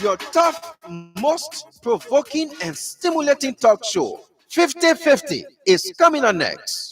Your tough, most provoking and stimulating talk show, 50-50, is coming on next.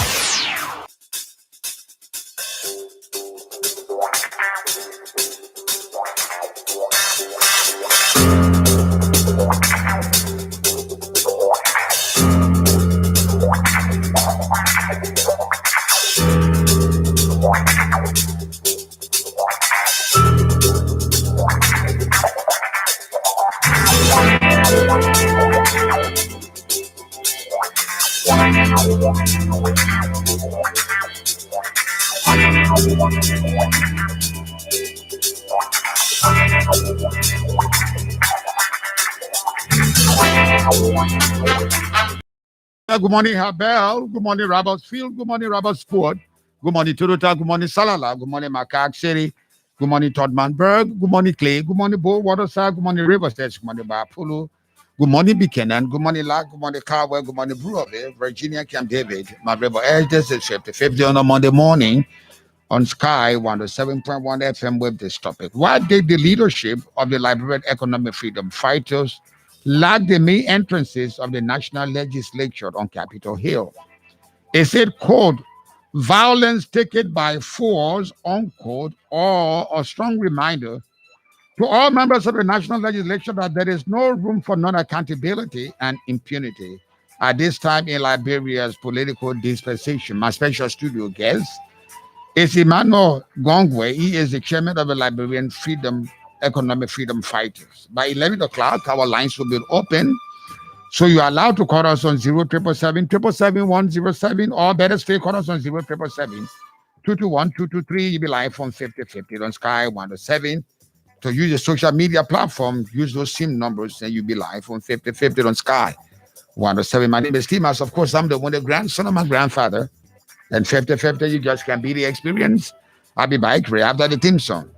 Good morning, Habel. Good morning, Robertsfield. Good morning, Robertsport. Good morning, Toronto. Good morning, Salala. Good morning, Macaque City. Good morning, Todmanburg. Good morning, Clay. Good morning, Bull Waterside. Good morning, Riverside. Good morning, Bapulu. Good morning, Buchanan. Good morning, Lac. Good morning, Carwell. Good morning, Brewerville, Virginia, Camp David. My river edge, this is 50 on a Monday morning on Sky 107.1 FM with this topic. Why did the leadership of the Liberia Economic Freedom Fighters lack the main entrances of the National Legislature on Capitol Hill? Is it, quote, violence taken by force, unquote, or a strong reminder to all members of the National Legislature that there is no room for non-accountability and impunity at this time in Liberia's political dispensation? My special studio guest is Emmanuel Gonguoi. He is the chairman of the Liberian Economic Freedom Fighters. By 11 o'clock, our lines will be open. So you are allowed to call us on 07777-107, or better still, call us on 077-221-223. You'll be live on 50-50 on Sky 107. To use the social media platform, use those SIM numbers, and you'll be live on 50-50 on Sky 107. My name is Timas. Of course, I'm the one, the grandson of my grandfather. And 50-50, you just can be the experience. I'll be back right after the theme song.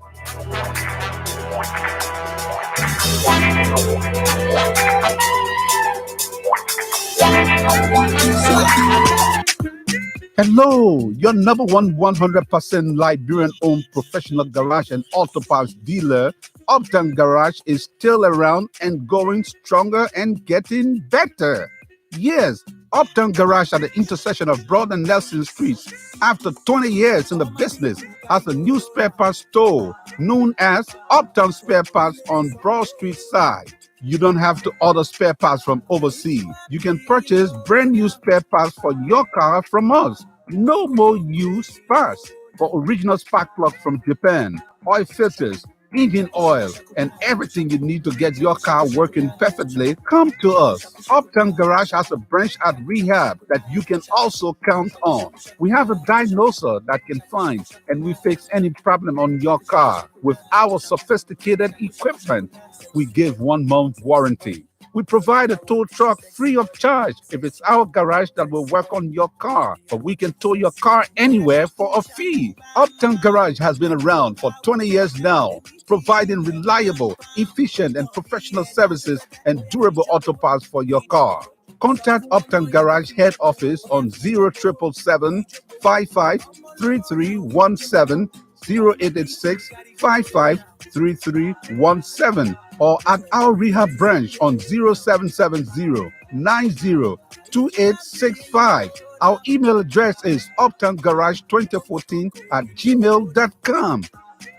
Hello, your number one 100% Liberian-owned professional garage and auto parts dealer, Uptown Garage, is still around and going stronger and getting better. Yes, Uptown Garage at the intersection of Broad and Nelson Streets, after 20 years in the business, has a new spare parts store known as Uptown Spare Parts on Broad Street side. You don't have to order spare parts from overseas. You can purchase brand new spare parts for your car from us. No more used parts. For original spark plugs from Japan, oil filters, engine oil, and everything you need to get your car working perfectly, come to us. Uptown Garage has a branch at Rehab that you can also count on. We have a diagnoser that can find and we fix any problem on your car. With our sophisticated equipment, we give 1 month warranty. We provide a tow truck free of charge if it's our garage that will work on your car, but we can tow your car anywhere for a fee. Uptown Garage has been around for 20 years now, providing reliable, efficient, and professional services and durable auto parts for your car. Contact Uptown Garage head office on 077-553317, 0886-553317, or at our rehab branch on 0770-902865. Our email address is uptowngarage2014@gmail.com.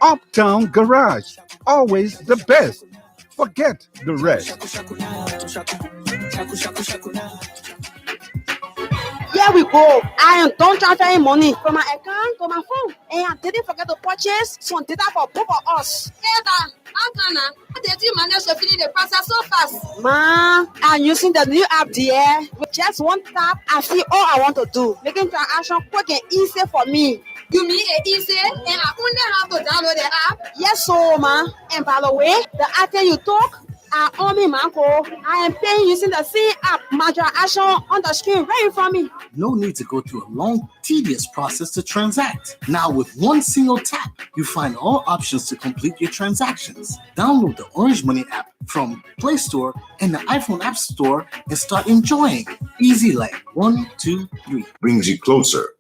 Uptown Garage, always the best. Forget the rest. Here we go. I am done transferring money from my account to my phone, and I didn't forget to purchase some data for both of us. How did you manage to finish the process so fast? Ma, I'm using the new app there. With just one tap, I see all I want to do, making transaction quick and easy for me. You mean it easy and I only have to download the app? Yes, so ma. And by the way, the item you took are on me, Marco. I am paying using the same app. My transaction on the screen right for me. No need to go through a long, tedious process to transact. Now with one single tap, you find all options to complete your transactions. Download the Orange Money app from Play Store and the iPhone App Store and start enjoying. Easy like 1, 2, 3. Brings you closer.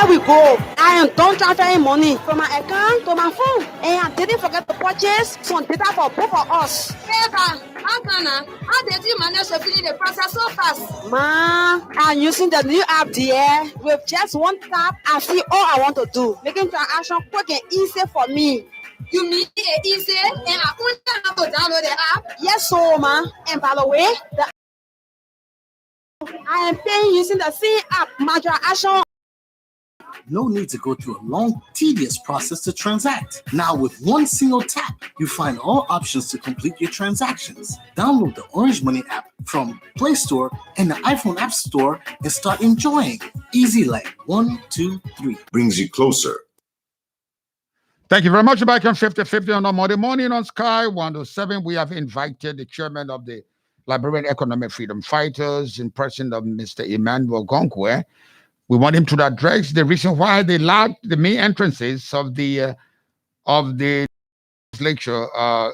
Here we go. I am done transferring money from my account to my phone, and I didn't forget to purchase some data for both of us. Eva, how did you manage to finish the process so fast? Ma, I'm using the new app there. With just one tap, I see all I want to do, making transaction quick and easy for me. You mean it easy and I only have to download the app? Yes, so ma. And by the way, I am paying using the same app, my transaction. No need to go through a long, tedious process to transact. Now, with one single tap, you find all options to complete your transactions. Download the Orange Money app from Play Store and the iPhone App Store and start enjoying. Easy like 1, 2, 3. Brings you closer. Thank you very much. Back on 50/50 on the Monday morning on Sky 107. We have invited the chairman of the Liberia Economic Freedom Fighters in person of Mr. Emmanuel Gonguoi. We want him to address the reason why they lacked the main entrances of the legislature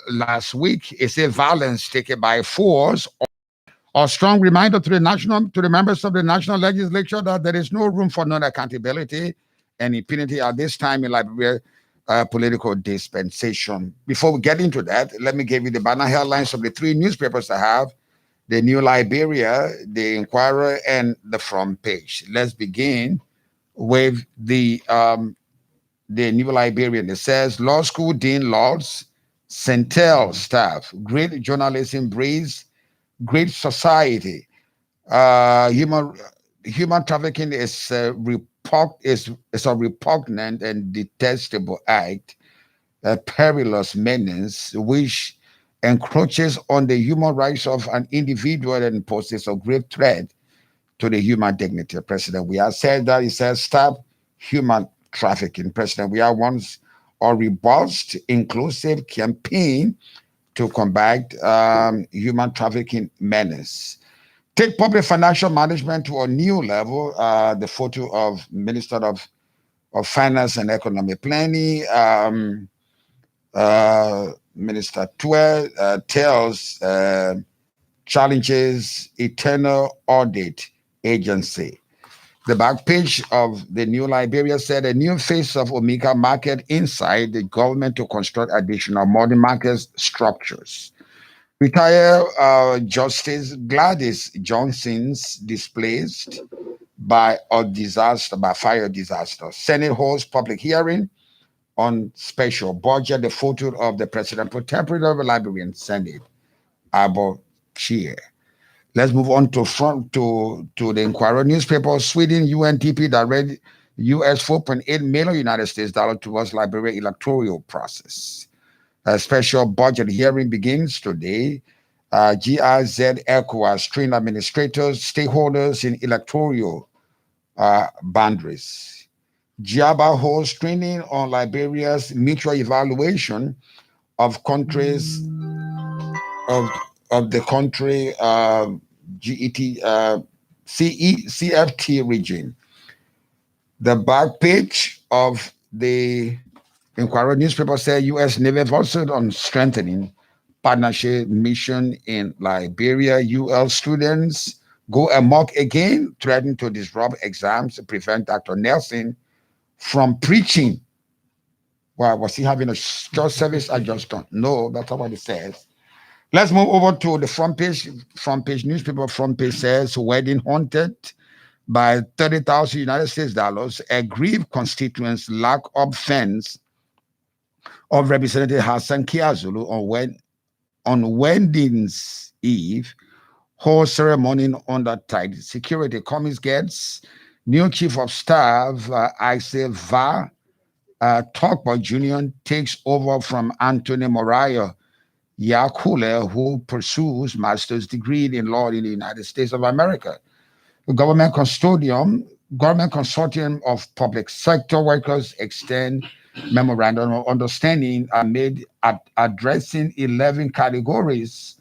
last week. Is a violence taken by force, or strong reminder to the members of the National Legislature that there is no room for non-accountability and impunity at this time in Liberia political dispensation. Before we get into that, let me give you the banner headlines of the three newspapers I have: the New Liberia, the Inquirer, and the Front Page. Let's begin with the New Liberian. It says, Law School Dean Lords, Centel staff, great journalism breeds great society. Human trafficking is a repugnant and detestable act, a perilous menace which encroaches on the human rights of an individual and poses a grave threat to the human dignity. President, we have said that. He says, stop human trafficking. President, we have once a robust, inclusive campaign to combat human trafficking menace. Take public financial management to a new level. The photo of Minister of Finance and Economic Planning, Minister Tue, tells challenges eternal audit agency. The back page of the New Liberia said a new face of Omega market inside the government to construct additional money market structures. Retired Justice Gladys Johnson's displaced by fire disaster. Senate holds public hearing on special budget. The photo of the president pro tempore of the Liberian Senate, Abo Chair. Let's move on to the Inquirer newspaper. Sweden UNDP that read US $4.8 million United States dollar towards Liberia electoral process. A special budget hearing begins today. GIZ ECOWAS trained administrators, stakeholders in electoral boundaries. GIABA holds training on Liberia's mutual evaluation of countries of the country CFT region. The back page of the Inquirer newspaper said U.S. Navy voted on strengthening partnership mission in Liberia. UL students go amok again, threatening to disrupt exams to prevent Dr. Nelson from preaching. Well, was he having a church service? I just don't know. That's not what it says. Let's move over to the front page. Front page newspaper. Front page says wedding haunted by 30,000 United States dollars. Aggrieved constituents lack of fence of Representative Hassan Kiazulu on wedding's eve. Whole ceremony under tight security. Commies gets new chief of staff Isaiah Va Talkboy Jr. takes over from Anthony Morayo Yakule, who pursues master's degree in law in the United States of America. The government consortium of public sector workers extend memorandum of understanding amid addressing 11 categories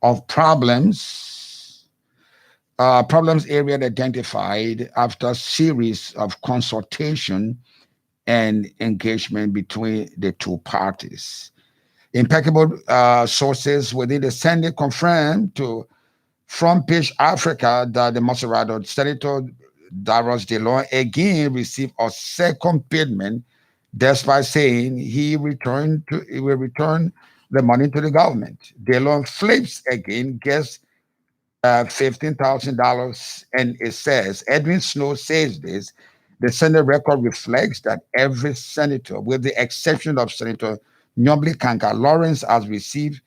of problems area identified after a series of consultation and engagement between the two parties. Impeccable sources within the Senate confirmed to Front Page Africa that the Maserado Senator Darius DeLong again received a second payment, despite saying he will return the money to the government. DeLong flips again, gets $15,000, and it says, Edwin Snow says this, the Senate record reflects that every senator, with the exception of Senator Nyobli Kanka Lawrence, has received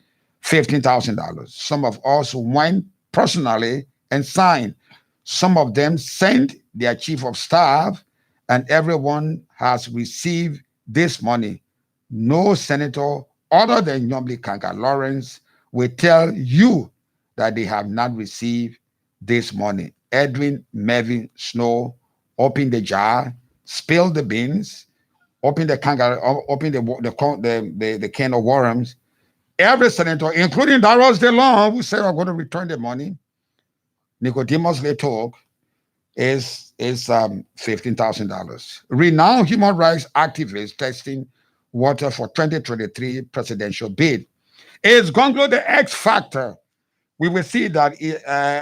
$15,000. Some of us went personally and signed. Some of them sent their chief of staff, and everyone has received this money. No senator other than Nyobli Kanka Lawrence will tell you that they have not received this money. Edwin Mervyn Snow opened the jar, spilled the beans, opened the can of worms. Every senator, including Darius DeLong, who said, I'm going to return the money, Nicodemus Letok, is $15,000. Renowned human rights activist testing water for 2023 presidential bid. Is Gonguoi the X factor? We will see that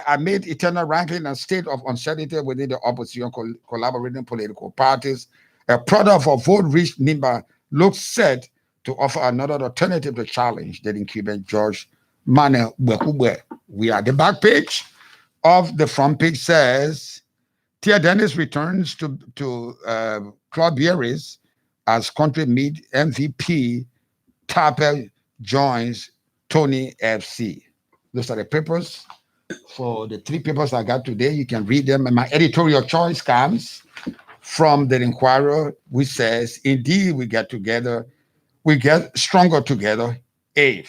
amid eternal ranking and state of uncertainty within the opposition collaborating political parties, a product of vote-rich Nimba looks set to offer another alternative to challenge the incumbent George Mane Wekubwe. We are the back page of the front page says, Tia Dennis returns to Claude Bieris as country meet MVP. Tapper joins Tony FC. Those are the papers. For the three papers I got today, you can read them. And my editorial choice comes from the Inquirer, which says, indeed, we get stronger together. A.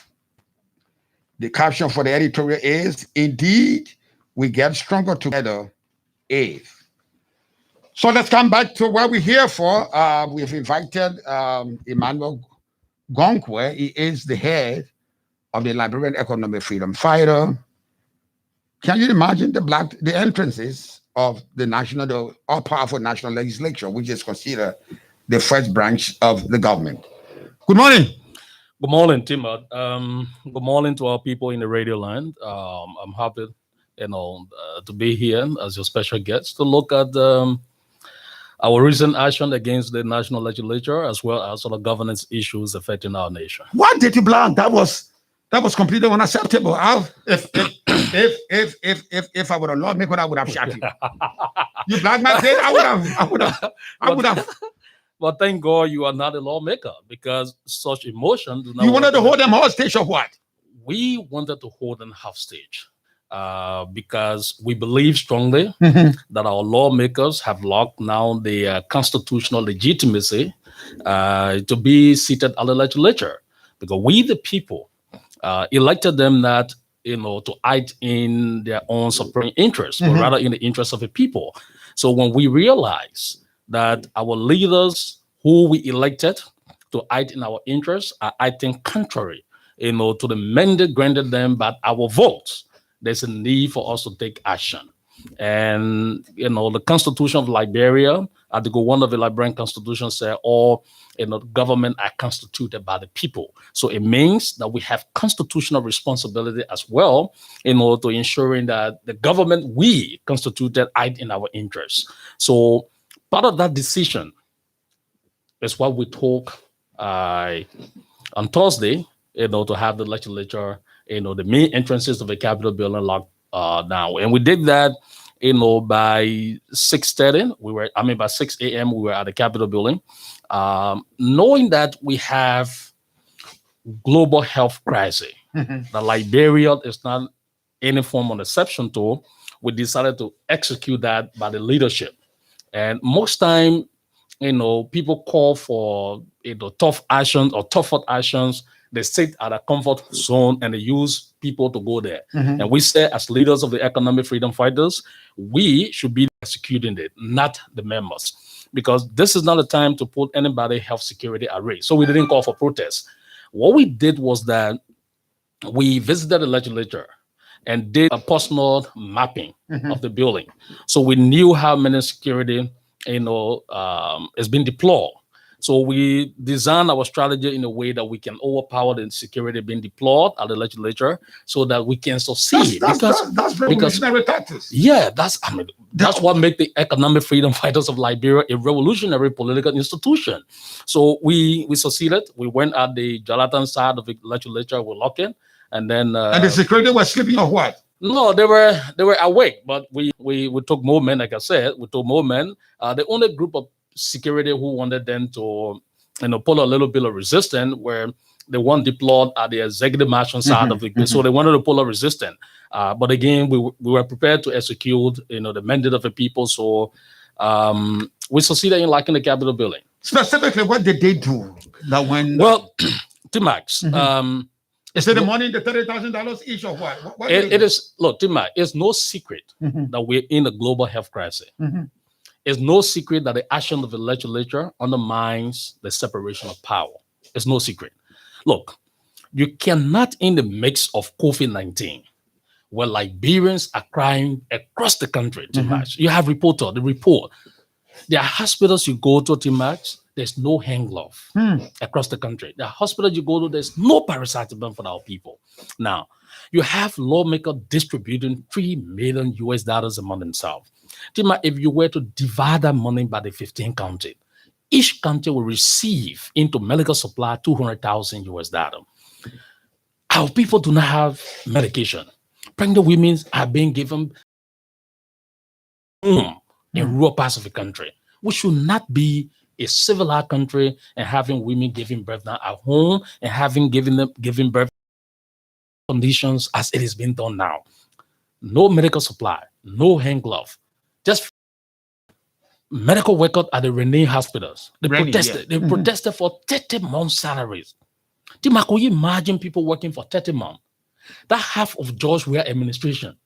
The caption for the editorial is, indeed, we get stronger together. A. So let's come back to what we're here for. We've invited Emmanuel Gonguoi. He is the head of the Liberia Economic Freedom Fighter. Can you imagine the entrances of the all-powerful National Legislature, which is considered the first branch of the government? Good morning. Good morning, Timot. Good morning to our people in the radio land. I'm happy, to be here as your special guest to look at our recent action against the National Legislature, as well as other governance issues affecting our nation. What did you blank? That was completely unacceptable. If I were a lawmaker, I would have shot you. You black my head, I would have. But thank God you are not a lawmaker, because such emotion do not. You wanted to hold them hostage or what? We wanted to hold them hostage because we believe strongly that our lawmakers have locked down their constitutional legitimacy to be seated at the legislature, because we, the people, elected them not, to act in their own supreme interest, but rather in the interest of the people. So when we realize that our leaders who we elected to act in our interests are acting contrary, to the mandate granted them by our votes, there's a need for us to take action. And, the Constitution of Liberia, Article 1 of the Liberian Constitution says all, government are constituted by the people. So it means that we have constitutional responsibility as well, to ensuring that the government we constituted act in our interests. So part of that decision is what we talk on Thursday, to have the legislature, the main entrances of the Capitol building locked down. And we did that, by 6:30. By 6 a.m. we were at the Capitol building, knowing that we have global health crisis. That Liberia is not any form of exception to. We decided to execute that by the leadership. And most time, people call for tough actions or tougher actions. They sit at a comfort zone and they use people to go there. And we say, as leaders of the Economic Freedom Fighters, we should be executing it, not the members, because this is not a time to put anybody health security at risk. So we didn't call for protests. What we did was that we visited the legislature and did a personal mapping of the building. So we knew how many security, has been deployed. So we design our strategy in a way that we can overpower the security being deployed at the legislature so that we can succeed. That's revolutionary tactics. Yeah, that's what makes the Economic Freedom Fighters of Liberia a revolutionary political institution. So we succeeded. We went at the Jonathan side of the legislature, we locked in, and then and the security was sleeping or what? No, they were awake, but we took more men, like I said, we took more men. The only group of security who wanted them to, pull a little bit of resistance were the one deployed at the executive mansion side of it. So they wanted to pull a resistance. But again, we were prepared to execute, the mandate of the people. So we succeeded in locking the Capitol building. Specifically, what did they do? That when T-Max. Is it the money, the $30,000 each, or what? It is. Look, T-Max, it's no secret that we're in a global health crisis. It's no secret that the action of the legislature undermines the separation of power. It's no secret. Look, you cannot, in the mix of COVID-19, where Liberians are crying across the country, T-Max. You have the report. There are hospitals you go to, T-Max, there's no hand glove across the country. There are hospitals you go to, there's no paracetamol for our people. Now, you have lawmakers distributing $3 million among themselves. Tima, if you were to divide that money by the 15 counties, each county will receive into medical supply $200,000. Our people do not have medication. Pregnant women are being given in rural parts of the country. We should not be a civilized country and having women giving birth now at home and giving birth conditions as it is being done now. No medical supply, no hand glove. Just medical workers at the Renee hospitals. They protested for 30 months' salaries. Tima, can you imagine people working for 30 months? That half of George Weah administration.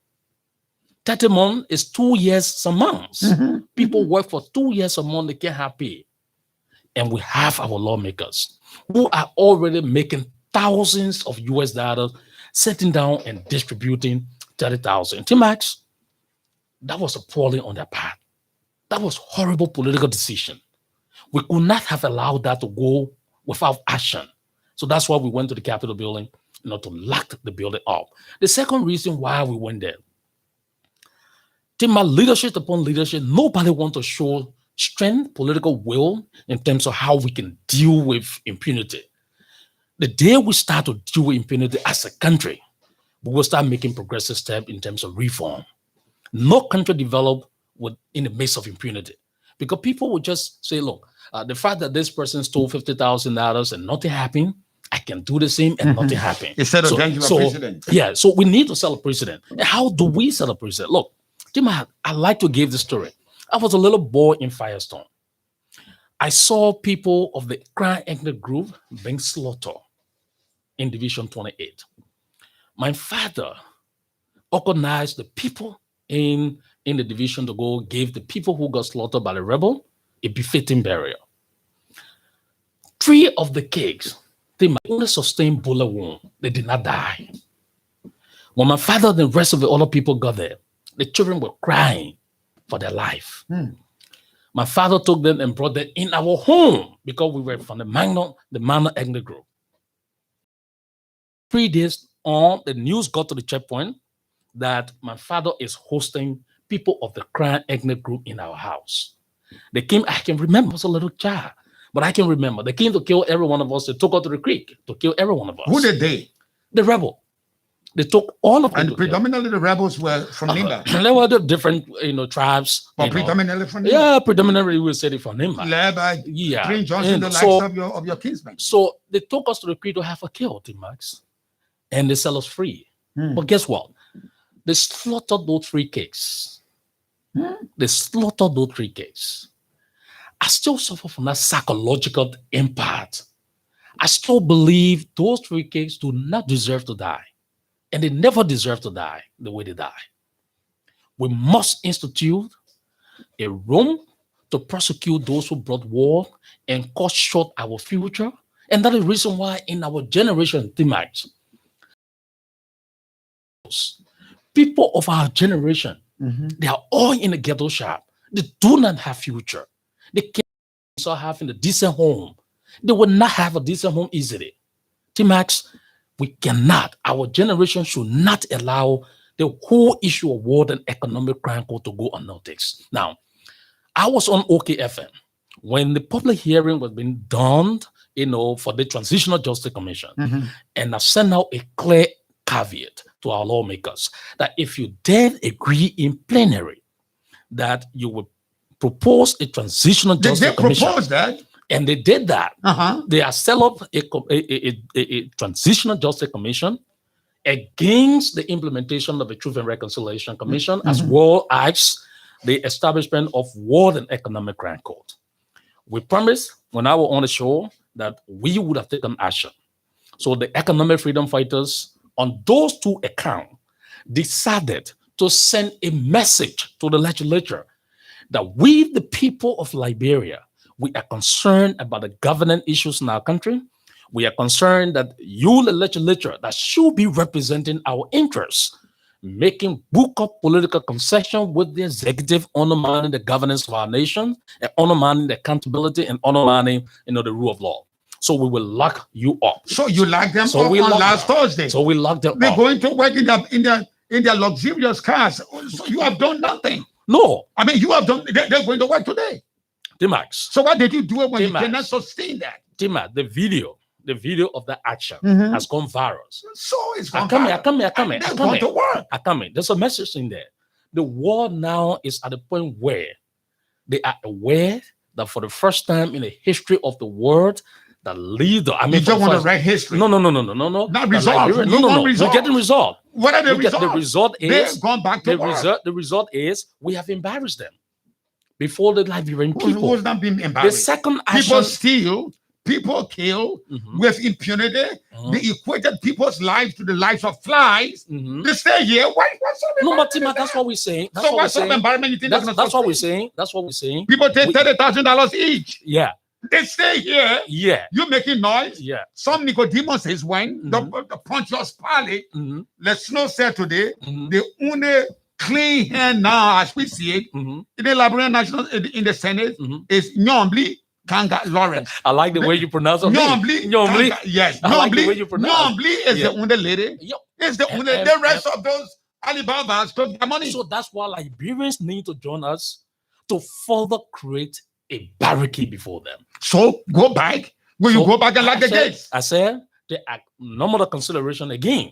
30 months is 2 years some months. People work for 2 years a month, they can't have pay. And we have our lawmakers who are already making thousands of US dollars, sitting down and distributing 30,000. T-Max, that was appalling on their part. That was horrible political decision. We could not have allowed that to go without action. So that's why we went to the Capitol building, to lock the building up. The second reason why we went there, leadership upon leadership, nobody wants to show strength, political will in terms of how we can deal with impunity. The day we start to deal with impunity as a country, we will start making progressive steps in terms of reform. No country developed in the midst of impunity, because people would just say, look, the fact that this person stole $50,000 and nothing happened, I can do the same and nothing happened. Instead of thank you, president. Yeah, so we need to set a precedent. And how do we set a precedent? Look, Tima, I like to give the story. I was a little boy in Firestone. I saw people of the crime ethnic group being slaughtered in Division 28. My father organized the people in the division to go give the people who got slaughtered by the rebel a befitting burial. 3 of the kids, they might only sustain bullet wound. They did not die. When my father and the rest of the other people got there, the children were crying for their life. My father took them and brought them in our home because we were from the minor ethnic group. 3 days on, the news got to the checkpoint that my father is hosting people of the crime ethnic group in our house. They came, I can remember, I was a little child, but I can remember. They came to kill every one of us. They took us to the creek to kill every one of us. Who did they? The rebel. They took all of them. And predominantly the rebels were from Nimba. There were the different, tribes. But predominantly from Nimba. Yeah, predominantly we would say from Nimba. Led yeah. Prince Johnson, the likes of your kinsmen. So they took us to the creek to have a kill, T-Max, and they sell us free. But guess what? They slaughtered those 3 kids. They slaughtered those 3 kids. I still suffer from that psychological impact. I still believe those 3 kids do not deserve to die. And they never deserve to die the way they die. We must institute a room to prosecute those who brought war and cut short our future. And that is the reason why in our generation, T-Max, people of our generation, they are all in the ghetto shop. They do not have future. They can't saw having a decent home. They will not have a decent home easily. T-Max, we cannot, our generation should not allow the whole issue of war and economic crime code to go unnoticed. Now, I was on OKFM when the public hearing was being done, for the Transitional Justice Commission. And I sent out a clear caveat to our lawmakers that if you did agree in plenary that you would propose a Transitional Justice Commission. They proposed that. And they did that. They have set up a Transitional Justice Commission against the implementation of the Truth and Reconciliation Commission, as well as the establishment of War and Economic Crime Code. We promised when I was on the show that we would have taken action. So the Economic Freedom Fighters, on those two accounts, decided to send a message to the legislature that we, the people of Liberia, we are concerned about the governance issues in our country. We are concerned that you, the legislature, that should be representing our interests, making book up political concession with the executive, undermining the governance of our nation, and undermining the accountability and undermining, the rule of law. So we will lock you up. So you locked them up on last Thursday. So we locked them up. They're going to work in their luxurious cars. So you have done nothing. No. I mean, you have done. They're going to work today. T-Max. So why did you do it when you cannot sustain that? T-Max, the video of that action has gone viral. So it's gone viral. I come in. There's a message in there. The world now is at the point where they are aware that for the first time in the history of the world, the leader. I mean, you don't want to write history. No. Not resolved. No. We're getting resolved. What are the results? The result is they've gone back to work. The result is we have embarrassed them before the Liberian people. Who's not being embarrassed? The second action. People steal. People kill with impunity. They equated people's lives to the lives of flies. They stay here. What's no, but Tima, that's what we're saying. So what sort of environment you think that's what we're saying? That's what we're saying. People take $30,000 each. Yeah. They stay here. Yeah. You're making noise. Yeah. Some Nicodemus is when the Pontius Pilate, let's not say today, the only clean hand now as we see it in the Liberian National in the Senate is Nyombli Kanga Lawrence. I like the way you pronounce it. Nyombli. Yes. I like the way you pronounce Nyombli is the only lady. It's the only the rest of those Alibabas took their money. So that's why Liberians need to join us to further create a barricade before them. So go back. Will you go back and lock the gates? I said there are no more consideration again.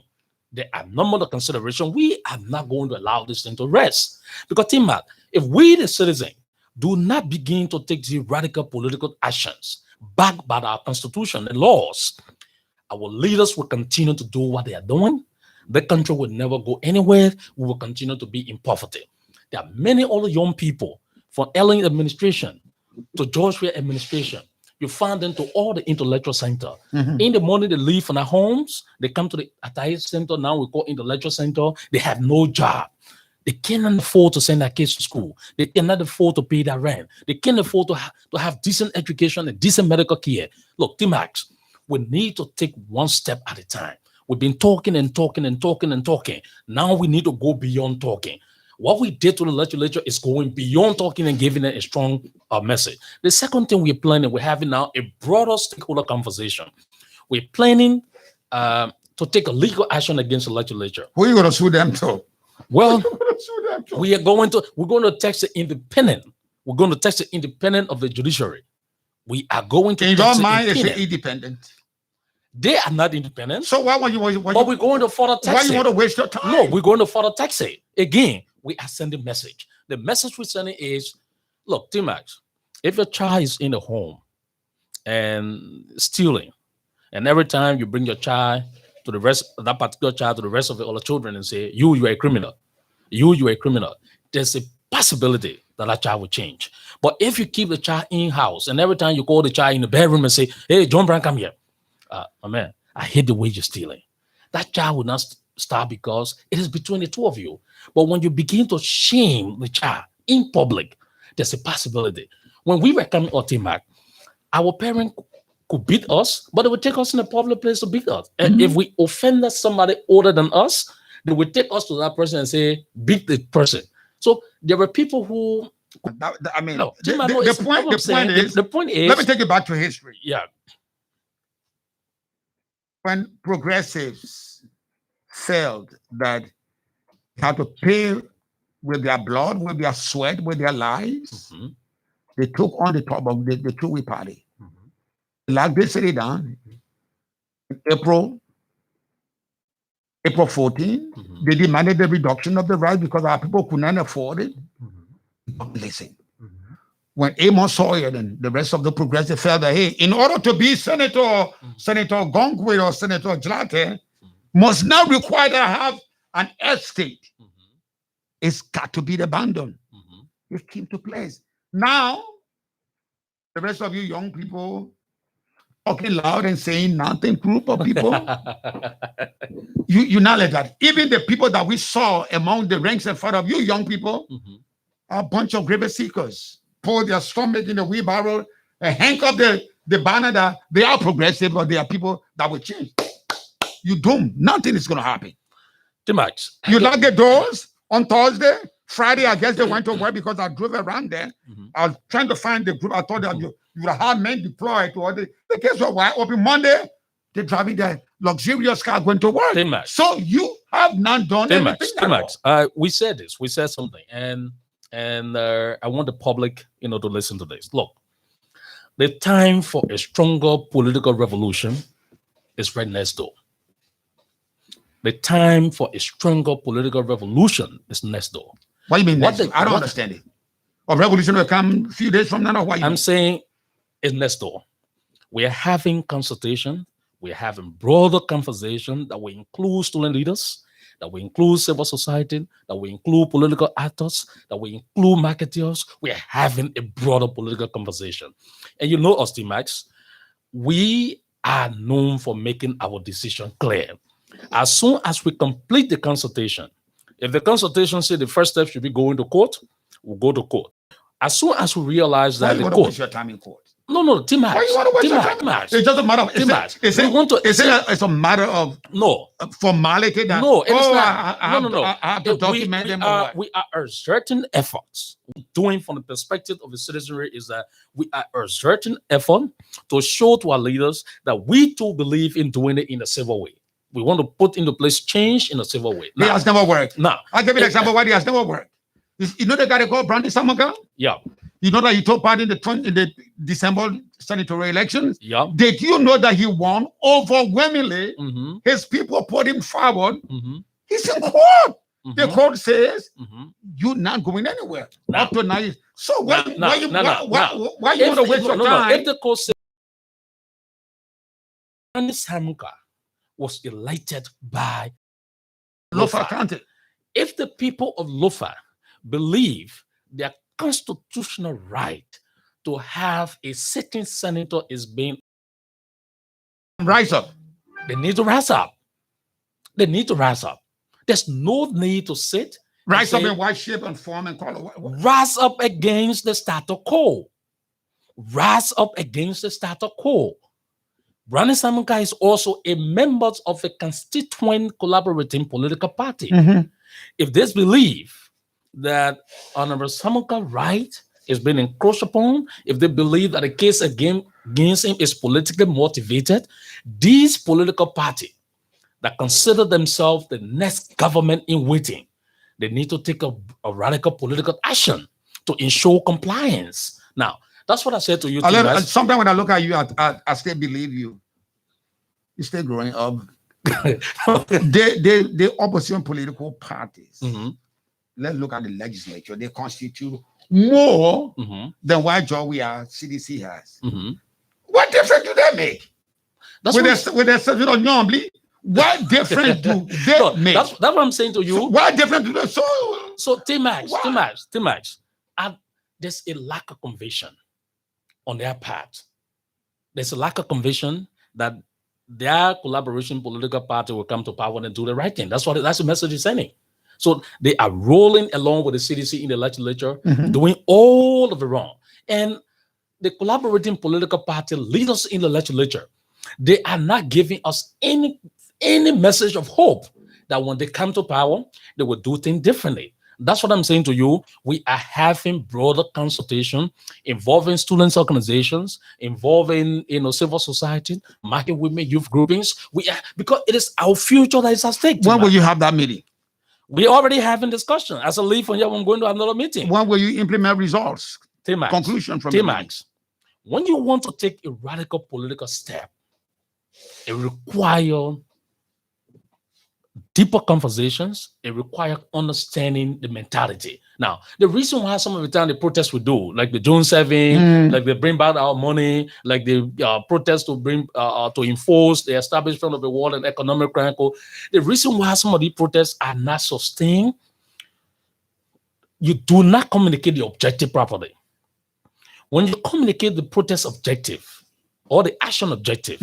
There are no more consideration. We are not going to allow this thing to rest. Because Timad, if we the citizen do not begin to take the radical political actions backed by our constitution and laws, our leaders will continue to do what they are doing. The country will never go anywhere. We will continue to be in poverty. There are many other young people from Ellen administration to Georgia administration. You find them to all the intellectual center. In the morning, they leave from their homes. They come to the Attire Center. Now we call intellectual center. They have no job. They cannot afford to send their kids to school. They cannot afford to pay their rent. They can't afford to have decent education and decent medical care. Look, T-Max, we need to take one step at a time. We've been talking. Now we need to go beyond talking. What we did to the legislature is going beyond talking and giving it a strong message. The second thing we're planning, we're having now a broader stakeholder conversation. We're planning to take a legal action against the legislature. Who are you going to sue them to? Well, we're going to text the independent. We're going to text the independent of the judiciary. We are going to. In your mind, is it independent? They are not independent. So why would you? But we're going to further tax it. Why you want to waste your time? No, we're going to further tax it. Again, we are sending a message. The message we're sending is, look, T-Max, if your child is in the home and stealing, and every time you bring your child to the rest, that particular child to the rest of the other children and say, you are a criminal. You are a criminal. There's a possibility that child will change. But if you keep the child in-house and every time you call the child in the bedroom and say, hey, John Brown, come here. My man, I hate the way you're stealing. That child will not start because it is between the two of you. But when you begin to shame the child in public, there's a possibility. When we were coming out T-Mac, our parents could beat us, but they would take us in a public place to beat us. And if we offended somebody older than us, they would take us to that person and say, beat the person. So there were people who I mean, No, the point is, let me take you back to history. Yeah. When progressives felt that they had to pay with their blood, with their sweat, with their lives, they took on the top of the two-way party. Like they set it down in April 14, they demanded the reduction of the right because our people could not afford it. Listen, when Amos Sawyer and the rest of the progressive felt that, hey, in order to be Senator Gonguoi or Senator Jalate, must now require to have an estate. It's got to be abandoned. It came to place. Now, the rest of you young people talking loud and saying nothing, group of people, you not like that. Even the people that we saw among the ranks in front of you young people are a bunch of grave seekers. Pour their stomach in the wheelbarrow and hang up the banner that they are progressive, but they are people that will change. You doomed. Nothing is going to happen. Too much. You lock the doors on Thursday. Friday, I guess they went to work because I drove around there. I was trying to find the group. I thought that you would have men deployed to all the case was why open Monday. They're driving their luxurious car going to work. So you have not done anything at all. We said this. We said something, and I want the public, to listen to this. Look, the time for a stronger political revolution is right next door. The time for a stronger political revolution is next door. What do you mean? I don't understand it. A revolution will come a few days from now. I'm saying it's next door. We are having consultation. We are having broader conversation that will include student leaders, that will include civil society, that will include political actors, that will include marketers. We are having a broader political conversation. And you know us, T-Max, we are known for making our decision clear. As soon as we complete the consultation, if the consultation says the first step should be going to court, we'll go to court. As soon as we realize that the court, waste your time in court. No, T-Max. Why you want to waste your time? It doesn't matter. It's a matter of formality. That, no, it's not. I have to document them. We are exerting efforts. Doing from the perspective of the citizenry is that we are exerting effort to show to our leaders that we too believe in doing it in a civil way. We want to put into place change in a civil way. It has never worked. No. I'll give you an example why it has never worked. You know the guy they call Brandy Samaga? Yeah. You know that he took part in the December senatorial elections? Yeah. Did you know that he won overwhelmingly? His people put him forward. He's in court. The court says you're not going anywhere. Up to now. So why you want to waste your time? If the court says Brandy Samaga was elected by Lofa County. If the people of Lofa believe their constitutional right to have a sitting senator is being rise up, they need to rise up. They need to rise up. There's no need to sit. Rise up in what shape and form and color. Rise up against the status quo. Rise up against the status quo. Brandy Samaga is also a member of a constituent collaborating political party. If they believe that Honorable Samaga right is being encroached upon, if they believe that the case against him is politically motivated, these political parties that consider themselves the next government in waiting, they need to take a radical political action to ensure compliance. Now, that's what I said to you. Sometimes when I look at you, I still believe you. You're still growing up. The opposition political parties, let's look at the legislature. They constitute more than what job we are CDC has. What difference do they make? What difference do they make? That's what I'm saying to you. So what difference do they? So T-Max, there's a lack of conviction on their part. There's a lack of conviction that their collaboration political party will come to power and do the right thing. That's the message he's sending. So they are rolling along with the CDC in the legislature, doing all of the wrong. And the collaborating political party leaders in the legislature, they are not giving us any message of hope that when they come to power, they will do things differently. That's what I'm saying to you. We are having broader consultation involving students' organizations, involving civil society, market women, youth groupings. We are, because it is our future that is at stake. When will you have that meeting? We already having discussion. As I leave from here, I'm going to another meeting. When will you implement results? T-Max, conclusion from T-Max. When you want to take a radical political step, it requires deeper conversations. It requires understanding the mentality. Now, the reason why some of the time the protests we do, like the June 7, like they bring back our money, like the protests to bring to enforce the establishment of the World and Economic Freedom, the reason why some of these protests are not sustained, you do not communicate the objective properly. When you communicate the protest objective or the action objective,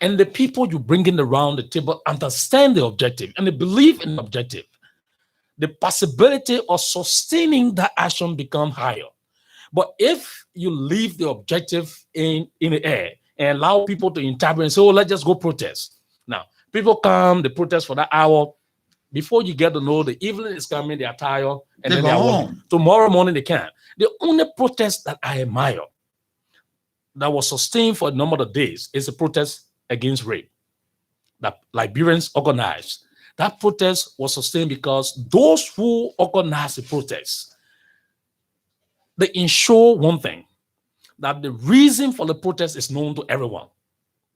and the people you bring in around the table understand the objective and they believe in the objective, the possibility of sustaining that action become higher. But if you leave the objective in the air and allow people to interpret and say, oh, let's just go protest. Now, people come, they protest for that hour. Before you get to know the evening is coming, they are tired, and then they are home. Tomorrow morning they can't. The only protest that I admire that was sustained for a number of days is a protest against rape that Liberians organized. That protest was sustained because those who organized the protest, they ensure one thing, that the reason for the protest is known to everyone.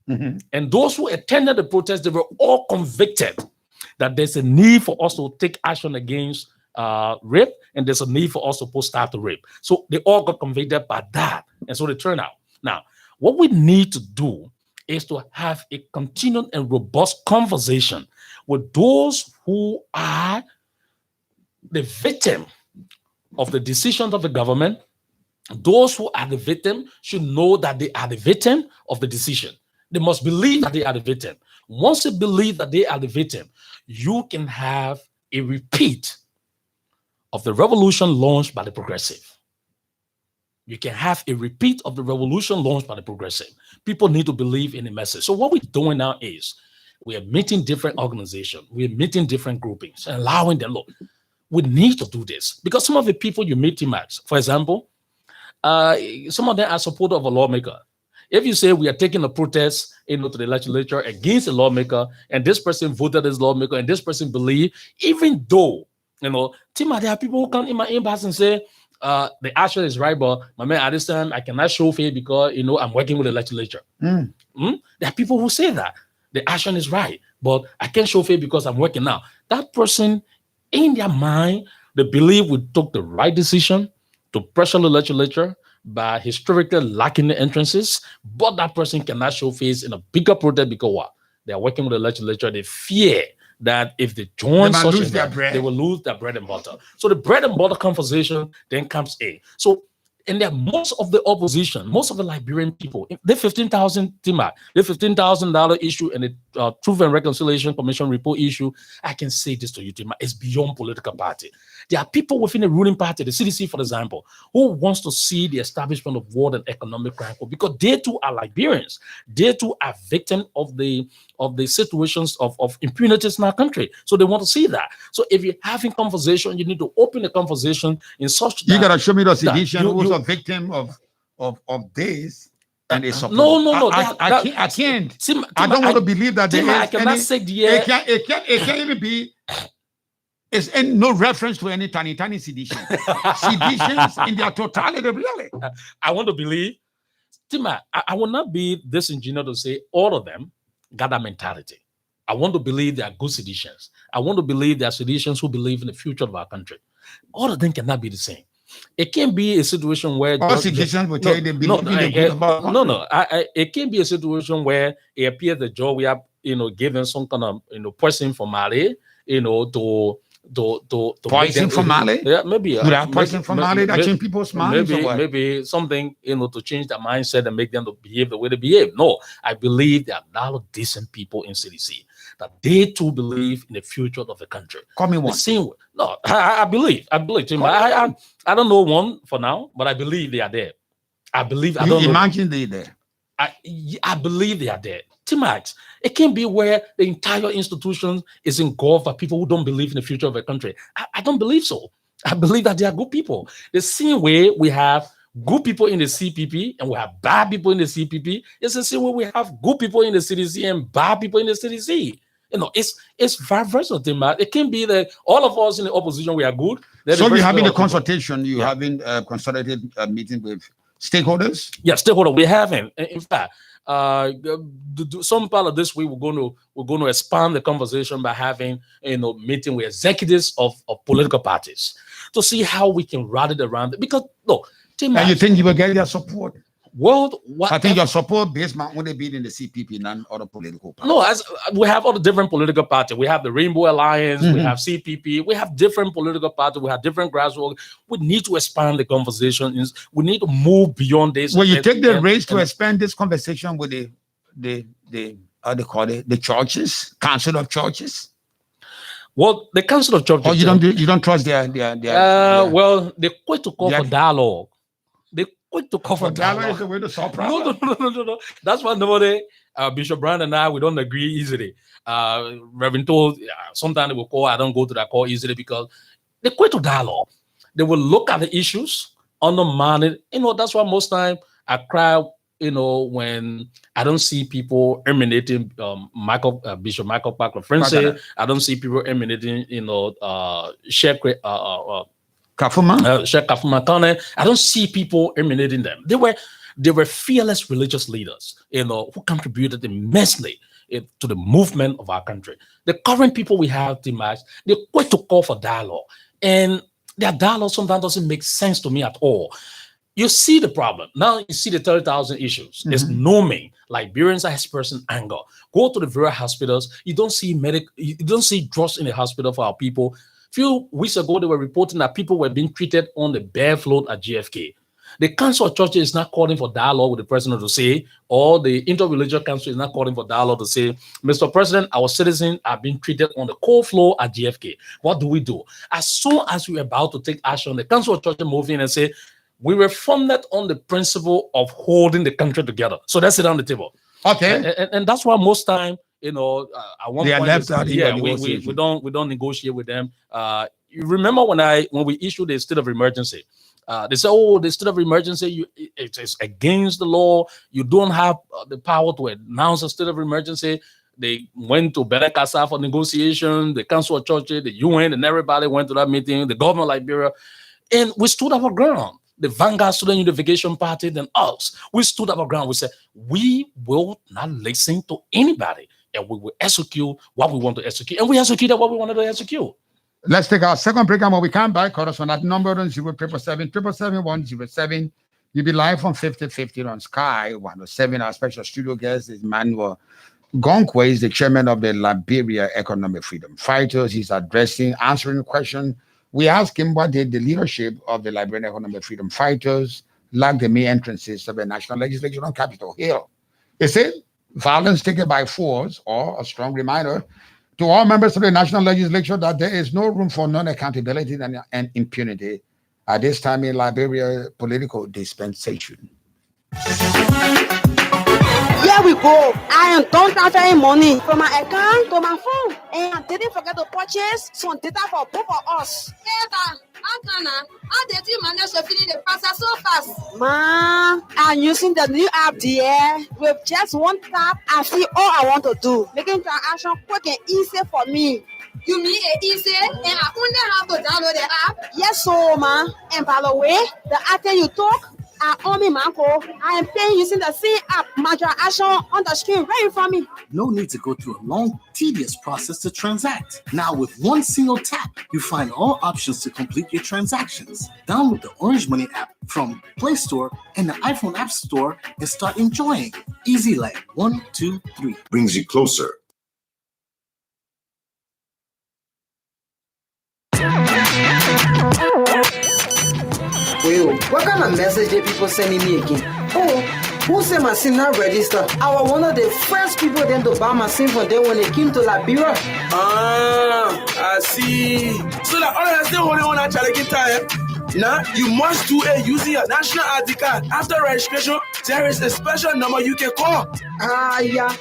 And those who attended the protest, they were all convicted that there's a need for us to take action against rape, and there's a need for us to start the rape. So they all got convicted by that, and so they turn out. Now, what we need to do is to have a continued and robust conversation with those who are the victim of the decisions of the government. Those who are the victim should know that they are the victim of the decision. They must believe that they are the victim. Once you believe that they are the victim, you can have a repeat of the revolution launched by the progressive. You can have a repeat of the revolution launched by the progressive. People need to believe in the message. So what we're doing now is we are meeting different organizations. We're meeting different groupings and allowing them, look, we need to do this. Because some of the people you meet, T-Max, for example, some of them are supporters of a lawmaker. If you say we are taking a protest to the legislature against a lawmaker, and this person voted as lawmaker, and this person believe, even though, Tima, there are people who come in my inbox and say, the action is right, but my man, at this time, I cannot show faith because, I'm working with the legislature. There are people who say that. The action is right, but I can't show faith because I'm working now. That person, in their mind, they believe we took the right decision to pressure the legislature by historically lacking the entrances, but that person cannot show face in a bigger protest because what? They are working with the legislature. They fear that if they join such an event, they will lose their bread and butter. So the bread and butter conversation then comes in. So, and there most of the opposition, most of the Liberian people, the 15,000 Tima, the $15,000 issue and the Truth and Reconciliation Commission report issue, I can say this to you, Tima, it's beyond political party. There are people within the ruling party, the CDC, for example, who wants to see the establishment of World and Economic Freedom because they too are Liberians. They too are victims of the situations of impunities in our country. So they want to see that. So if you're having conversation, you need to open the conversation in such that you gotta show me the sedition who's a victim of this. And it's no. I can't. I don't want to believe that there is I cannot say it can't even be. It's no reference to any tiny sedition. Seditions in their totality, really. I want to believe, Tima, I will not be disingenuous to say all of them got that mentality. I want to believe they are good seditions. I want to believe they are seditions who believe in the future of our country. All of them cannot be the same. It can't be a situation where all seditions will tell you they believe it can't be a situation where it appears that Joe we have given some kind of poison for Mali, to poison from Mali? Yeah, maybe. Poison from Mali that change people's minds? Maybe something, to change their mindset and make them to behave the way they behave. No, I believe there are a lot of decent people in CDC that they too believe in the future of the country. Call me one. No, I believe. I don't know one for now, but I believe they are there. I don't imagine they're there. I believe they are there. T-Max, it can't be where the entire institution is engulfed by people who don't believe in the future of a country. I don't believe so. I believe that they are good people. The same way we have good people in the CPP and we have bad people in the CPP, it's the same way we have good people in the CDC and bad people in the CDC. It's vice versa. It can be that all of us in the opposition, we are good. So you're having a consultation, you're having a consultative meeting with stakeholders? Yeah, stakeholders. We're having, in fact, some part of this week we're going to expand the conversation by having meeting with executives of political parties to see how we can rally it around it. Because look, and you think you will get their support? Well, I think your support based on only being in the CPP, none other political parties. No, as we have all the different political parties. We have the Rainbow Alliance, we have CPP, we have different political parties, we have different grassroots. We need to expand the conversation. We need to move beyond this. Well, you take the race to expand this conversation with the how they call it, the churches, Council of Churches. Well, the Council of Churches. Oh, you don't trust their well, they quit to call for dialogue. Quick to cover dialogue is the way to solve problems. No. That's why nobody, Bishop Brown and I, we don't agree easily. Reverend told sometimes they will call. I don't go to that call easily because they quit to dialogue. They will look at the issues, undermine it. That's why most time I cry. When I don't see people emanating, Bishop Michael Parker Francis. I don't see people emanating, Sheikh Kafuma. I don't see people emulating them. They were fearless religious leaders, who contributed immensely to the movement of our country. The current people we have, Timash, they quit to call for dialogue, and their dialogue sometimes doesn't make sense to me at all. You see the problem now. You see the 30,000 issues. There's no mean. Liberians are expressing anger. Go to the various hospitals. You don't see You don't see drugs in the hospital for our people. Few weeks ago, they were reporting that people were being treated on the bare floor at GFK. The Council of Churches is not calling for dialogue with the president to say, or the Interreligious Council is not calling for dialogue to say, Mr. President, our citizens are being treated on the cold floor at GFK. What do we do? As soon as we were about to take action, the Council of Churches moved in and say, we were funded on the principle of holding the country together. So that's it on the table. Okay. And that's why most time, at one point, we don't negotiate with them. You remember when we issued the state of emergency, they said, the state of emergency, it's against the law. You don't have the power to announce a state of emergency. They went to Berekasa for negotiation. The Council of Churches, the UN, and everybody went to that meeting. The government of Liberia, and we stood our ground. The Vanguard Student Unification Party, then us, we stood our ground. We said, we will not listen to anybody. And we will execute what we want to execute. And we executed what we wanted to execute. Let's take our second break. And when we come back, call us on that number on 077777107. You'll be live on 5050 on Sky 107. Our special studio guest is Emmanuel. Gonguoi is the chairman of the Liberia Economic Freedom Fighters. He's answering questions. We asked him what did the leadership of the Liberian Economic Freedom Fighters lack the main entrances of the National Legislature on Capitol Hill. He said, violence taken by force, or a strong reminder to all members of the National Legislature that there is no room for non-accountability and impunity at this time in Liberia political dispensation. Here we go. I am done transferring money from my account to my phone, and I didn't forget to purchase some data for both of us. How did you manage to fill in the process so fast? Ma, I'm using the new app there. With just one tap, I see all I want to do, making transaction quick and easy for me. You mean it easy, and I only have to download the app? Yes, so ma. And by the way, the after you talk, I am paying using the same app. My transaction on the screen right in front of me. No need to go through a long, tedious process to transact. Now, with one single tap, you find all options to complete your transactions. Download the Orange Money app from Play Store and the iPhone App Store and start enjoying. Easy like 1, 2, 3. Brings you closer. Wait, what kind of message did people sending me again? Oh, who said my SIM not register? I was one of the first people then to buy my SIM from them when they came to Liberia. I see. So that all I still holding on that challenge time. Now you must do it using your national ID card. After registration, there is a special number you can call. Yeah.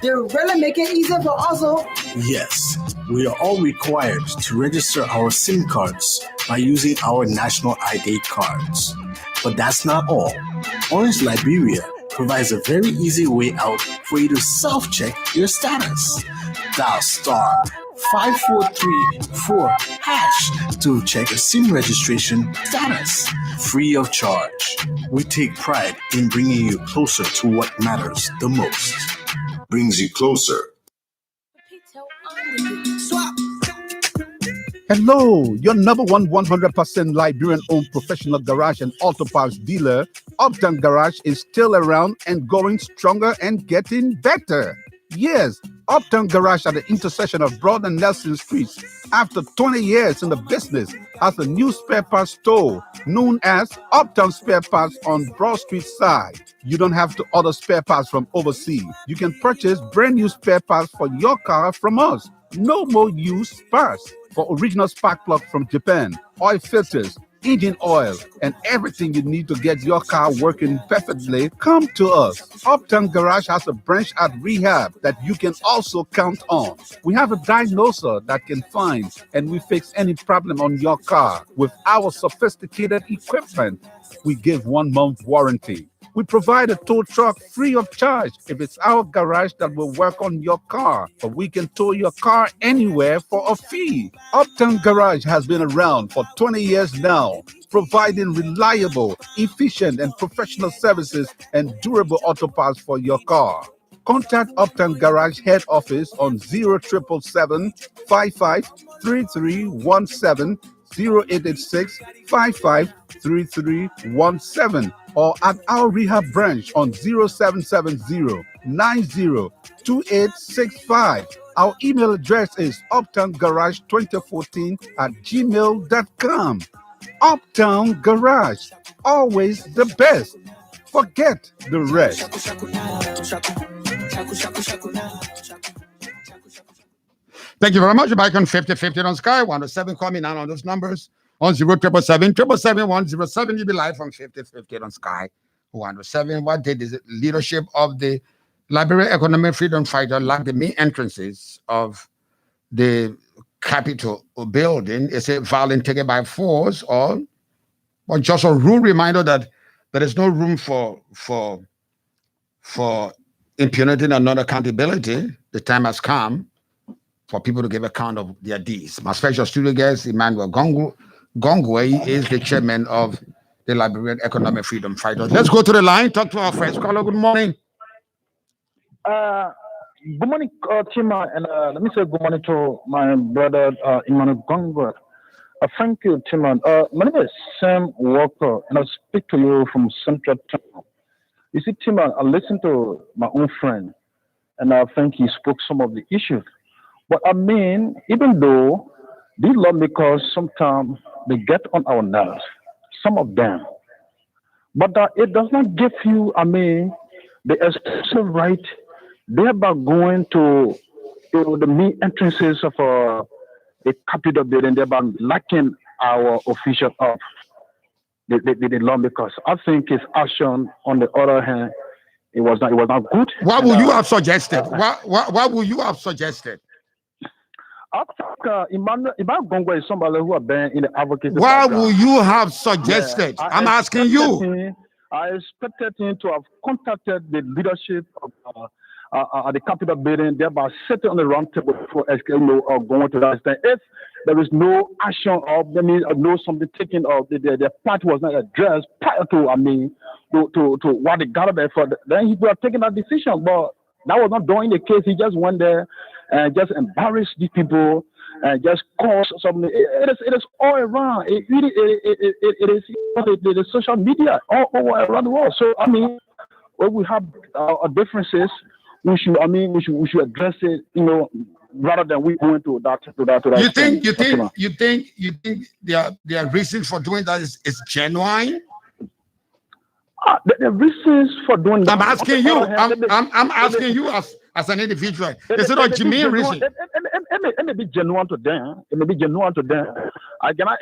They really make it easier for us, oh. Yes. We are all required to register our SIM cards by using our national ID cards. But that's not all. Orange Liberia provides a very easy way out for you to self-check your status. Dial *5434# to check a SIM registration status, free of charge. We take pride in bringing you closer to what matters the most. Brings you closer. Hello, your number one 100% Liberian-owned professional garage and auto parts dealer, Uptown Garage, is still around and going stronger and getting better. Yes, Uptown Garage at the intersection of Broad and Nelson Streets, after 20 years in the business, has a new spare parts store known as Uptown Spare Parts on Broad Street side. You don't have to order spare parts from overseas. You can purchase brand new spare parts for your car from us. No more used parts. For original spark plug from Japan, oil filters, engine oil, and everything you need to get your car working perfectly, come to us. Uptown Garage has a branch at Rehab that you can also count on. We have a diagnoser that can find and we fix any problem on your car. With our sophisticated equipment, we give 1 month warranty. We provide a tow truck free of charge if it's our garage that will work on your car, but we can tow your car anywhere for a fee. Uptown Garage has been around for 20 years now, providing reliable, efficient, and professional services and durable auto parts for your car. Contact Uptown Garage head office on 0777 55 3317, 0886 55 3317, or at our rehab branch on 0770 90 2865. Our email address is uptowngarage2014@gmail.com. Uptown Garage, always the best. Forget the rest. Thank you very much. You're back on 50/50 on Sky 107. Call me now on those numbers on 0777 You'll be live on 50/50 on Sky 107. What did is leadership of the Liberia Economic Freedom Fighters like the main entrances of the Capitol building? Is it violent taken by force or just a rule reminder that there is no room for impunity and non-accountability? The time has come for people to give account of their deeds. My special studio guest, Emmanuel Gonguoi, is the chairman of the Liberian Economic Freedom Fighters. Let's go to the line, talk to our friends. Caller, good morning. Good morning, Tima, and let me say good morning to my brother, Emmanuel Gonguoi. Thank you, Tima. My name is Sam Walker, and I speak to you from Central Town. You see, Tima, I listened to my own friend, and I think he spoke some of the issues. But I mean, even though these lawmakers sometimes they get on our nerves, some of them, but it does not give you, I mean, the exclusive right, thereby going to the main entrances of the Capitol building, thereby locking our officials up, the lawmakers. I think his action, on the other hand, it was not good. What would you have suggested? What would you have suggested? I think Emmanuel Gonguoi is somebody who has been in the advocacy. What would you have suggested? Yeah, I'm asking you. I expected him to have contacted the leadership of the Capitol building, thereby sitting on the round table before going to that extent. If there is no action or no something taken, or the party was not addressed prior to, to what they got there for, then he would have taken that decision. But that was not done in the case. He just went there and just embarrassed these people and just caused something. It is all around. It is the social media all around the world. So when we have our differences, we should address it, rather than we go into that. You think their reasons for doing that is genuine? The reasons for doing that. I'm asking you. I'm asking you as an individual. Is it a genuine reason? It may be genuine to them. It may be genuine to them. I cannot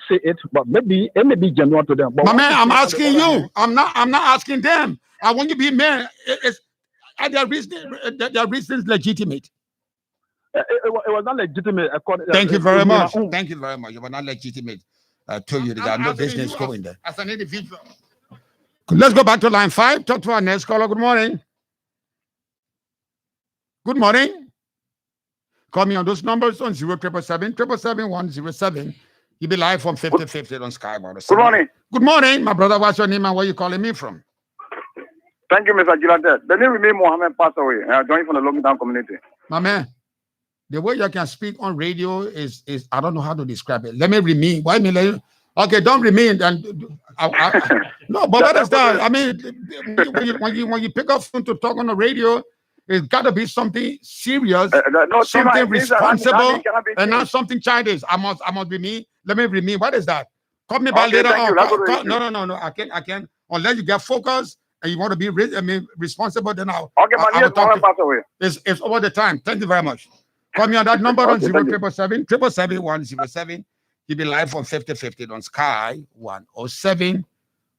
say it, but maybe it may be genuine to them. But man, I'm asking you. I'm not asking them. I want you to be man. Are their reasons legitimate? It was not legitimate. Thank you very much. Thank you very much. You were not legitimate. I told you that no business going there. As an individual. Let's go back to line 5. Talk to our next caller. Good morning. Good morning. Call me on those numbers on 077777107. You'll be live from 5050 on Sky. Good morning. Good morning, my brother. What's your name and where you calling me from? Thank you, Mr. Gilante. The name remain Mohammed passed away. I joined from the Longtown community. My man, the way you can speak on radio is I don't know how to describe it. Let me remain. Why me? Okay, don't remain. And no, but what is that? I mean, when you pick up phone to talk on the radio, it's got to be something serious, something responsible, and not something childish. I must be me. Let me remain. What is that? Call me back later on. No. I can't. Unless you get focused and you want to be responsible, then I'll talk to you. It's over the time. Thank you very much. Call me on that number on 077777107. You'll be live on 5050 on Sky 107.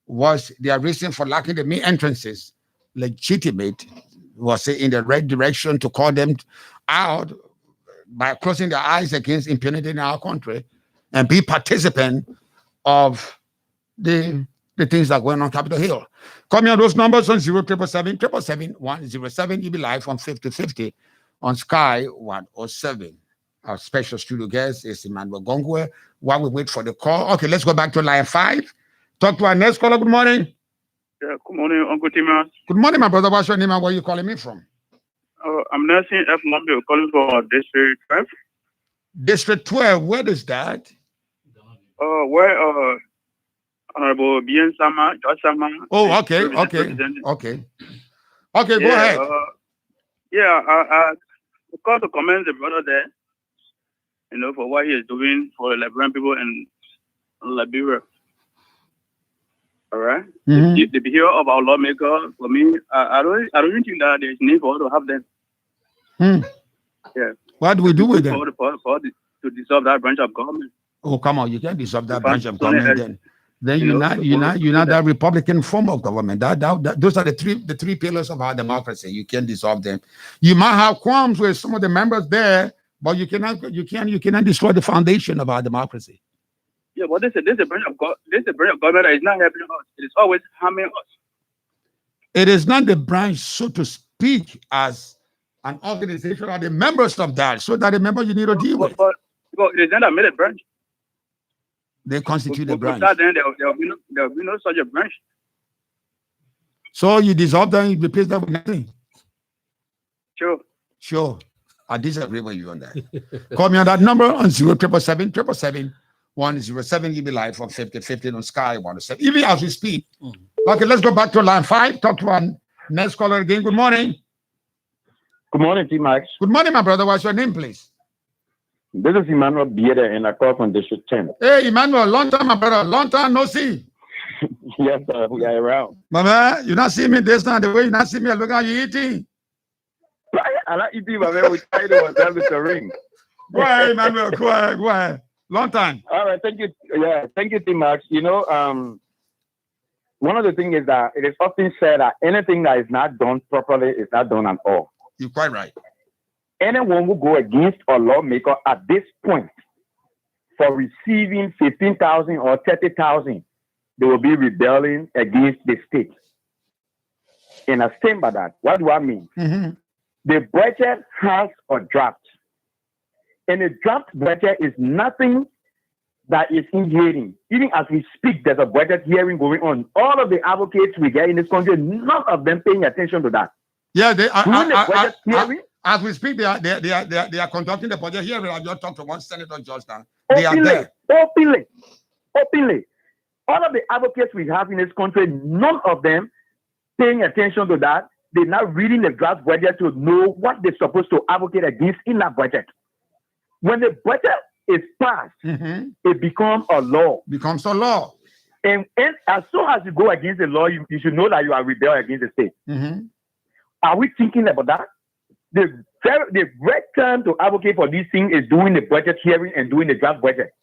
Was their reason for lacking the main entrances legitimate? Was it in the right direction to call them out by closing their eyes against impunity in our country and be participant of the things that are going on Capitol Hill? Call me on those numbers on 077777107. You'll be live on 5050 on Sky 107. Our special studio guest is Emmanuel Gonguoi. While we wait for the call, okay, let's go back to line 5. Talk to our next caller. Good morning. Yeah, good morning, Uncle Tima. Good morning, my brother. What's your name and where are you calling me from? I'm Nelson F. Mobile, calling for District 12. District 12, where is that? Where Honorable Bien Sama, George Sama. Oh, okay. Go ahead. I call to commend the brother there, for what he is doing for the Liberian people in Liberia. All right. The behavior of our lawmaker, for me, I don't even think that there's need for us to have them. Yeah. What do we do with them? To dissolve that branch of government. Oh, come on! You can't dissolve that branch of government. Then you're not that Republican form of government. Those are the three pillars of our democracy. You can't dissolve them. You might have qualms with some of the members there, but you cannot destroy the foundation of our democracy. Yeah, but this is a branch of government that is not helping us. It is always harming us. It is not the branch, so to speak, as an organization or the members of that, so that the member you need to deal with. But it is not a middle branch. They constitute a branch. Then there will be no such a branch. So you dissolve them, you replace them with nothing. Sure. I disagree with you on that. Call me on that number on 077777107. You'll be live from 5050 on Sky 107. Even as we speak. Okay, let's go back to line 5. Talk to one next caller again. Good morning. Good morning, T-Max. Good morning, my brother. What's your name, please? This is Emmanuel Bieda, and I call from District 10. Hey, Emmanuel, long time, my brother. Long time no see. Yes, sir. We are around. Mama, you not see me this time. The way you not see me, I look at you eating. I like eating, my man. We try to establish a ring. Go ahead, Emmanuel. Go ahead. Long time. All right. Thank you. Yeah. Thank you, T-Max. One of the things is that it is often said that anything that is not done properly is not done at all. You're quite right. Anyone who go against a lawmaker at this point for receiving 15,000 or 30,000, they will be rebelling against the state. And I stand by that. What do I mean? The budget has a draft. And a draft budget is nothing that is in hearing. Even as we speak, there's a budget hearing going on. All of the advocates we get in this country, none of them paying attention to that. Yeah, as we speak, they are conducting the budget hearing. I just talked to one senator just now. They are there. Openly. All of the advocates we have in this country, none of them paying attention to that. They're not reading the draft budget to know what they're supposed to advocate against in that budget. When the budget is passed, it becomes a law. And as soon as you go against the law, you should know that you are rebelling against the state. Are we thinking about that? The right time to advocate for these things is doing the budget hearing and doing the draft budget.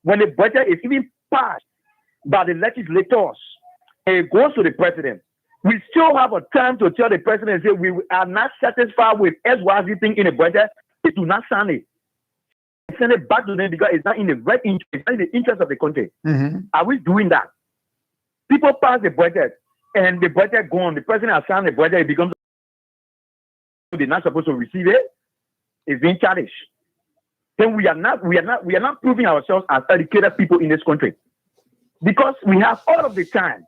When the budget is even passed by the legislators and it goes to the president, we still have a time to tell the president and say we are not satisfied with XYZ thing in the budget. Please do not sign it. Send it back to them because it's not in the right interest, it's not in the interest of the country. Are we doing that? People pass the budget and the budget gone. The person has signed the budget, it becomes they're not supposed to receive it. It's being challenged. Then we are not proving ourselves as educated people in this country. Because we have all of the time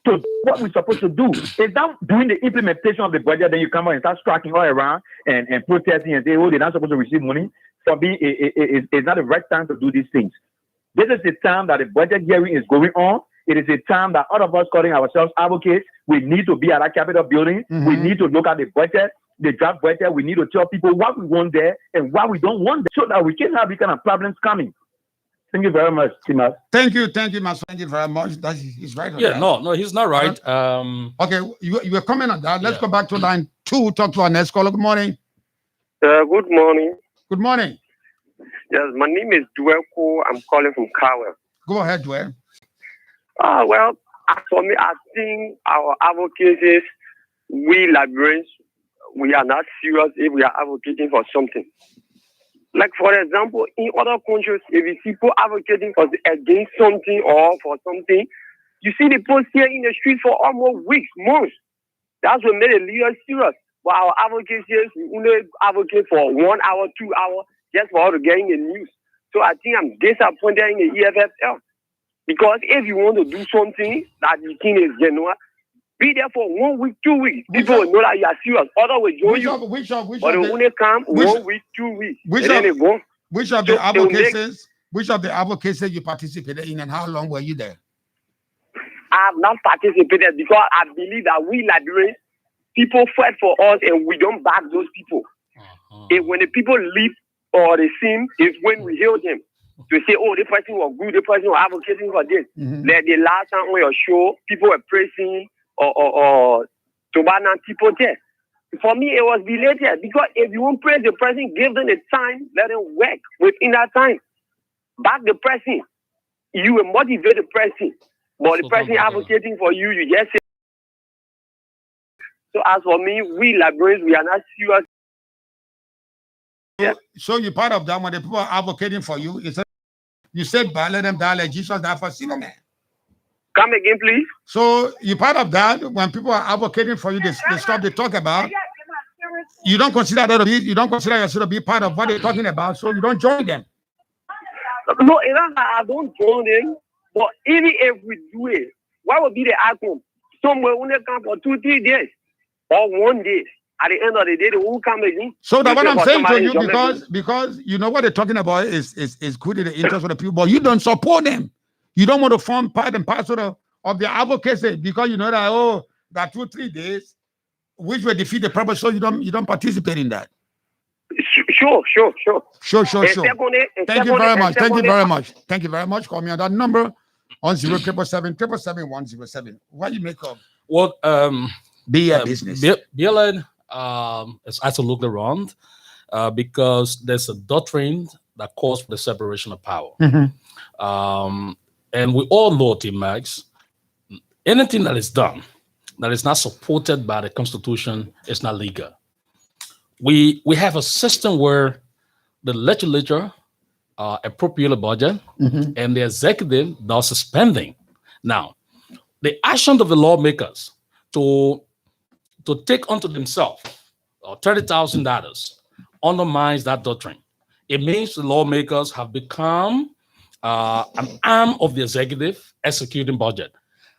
to do what we're supposed to do. It's not doing the implementation of the budget, then you come out and start striking all around and protesting and say, oh, they're not supposed to receive money. For me, it's not the right time to do these things. This is the time that the budget hearing is going on. It is a time that all of us calling ourselves advocates, we need to be at that Capitol building. We need to look at the budget, the draft budget. We need to tell people what we want there and what we don't want there so that we can have these kind of problems coming. Thank you very much, Tima. Thank you, Master. Thank you very much. He's right on that. No, he's not right. Okay, you were comment on that. Let's go back to line 2. Talk to our next caller. Good morning. Good morning. Good morning. Yes, my name is Duelko. I'm calling from Kawa. Go ahead, Duel. Well, for me, I think our advocates, we Liberians, we are not serious if we are advocating for something. Like, for example, in other countries, if you see people advocating against something or for something, you see the post here in the street for almost weeks, months. That's what made it real serious. But our advocates, we only advocate for 1 hour, 2 hours, just for us to get in the news. So I think I'm disappointed in the EFFL. Because if you want to do something that you think is genuine, be there for 1 week, 2 weeks. People will know that you are serious. Other will join you. But they only come 1 week, 2 weeks. Which of the advocates you participated in and how long were you there? I have not participated because I believe that we Liberians, people fight for us and we don't back those people. And when the people leave or they sin, it's when we heal them. To say, oh, the person was good, the person was advocating for this. Like the last time on your show, people were praising or to ban people there. For me, it was related because if you won't praise the person, give them the time, let them work within that time. Back the person, you will motivate the person. But the person advocating for you, you just say. So as for me, we Liberians, we are not serious. So you're part of that when the people are advocating for you. You said, let them die like Jesus died for sinner man. Come again, please. So you're part of that when people are advocating for you, the stuff they talk about. You don't consider that yourself to be part of what they're talking about, so you don't join them. No, I don't join them. But even if we do it, what would be the outcome? Somewhere only come for 2-3 days or 1 day. At the end of the day, they won't come again. So that's what I'm saying to you, because you know what they're talking about is good in the interest of the people, but you don't support them. You don't want to form part and parcel of their advocacy because you know that that 2-3 days, which will defeat the purpose, so you don't participate in that. Sure. Thank you very much. Call me on that number on 0777-777-107. What do you make of? Well, be a business. BLN is absolutely wrong because there's a doctrine that calls for the separation of power. And we all know, Team Max, anything that is done that is not supported by the Constitution is not legal. We have a system where the legislature appropriate a budget and the executive does the spending. Now, the action of the lawmakers to take unto themselves $30,000 undermines that doctrine. It means the lawmakers have become an arm of the executive executing budget.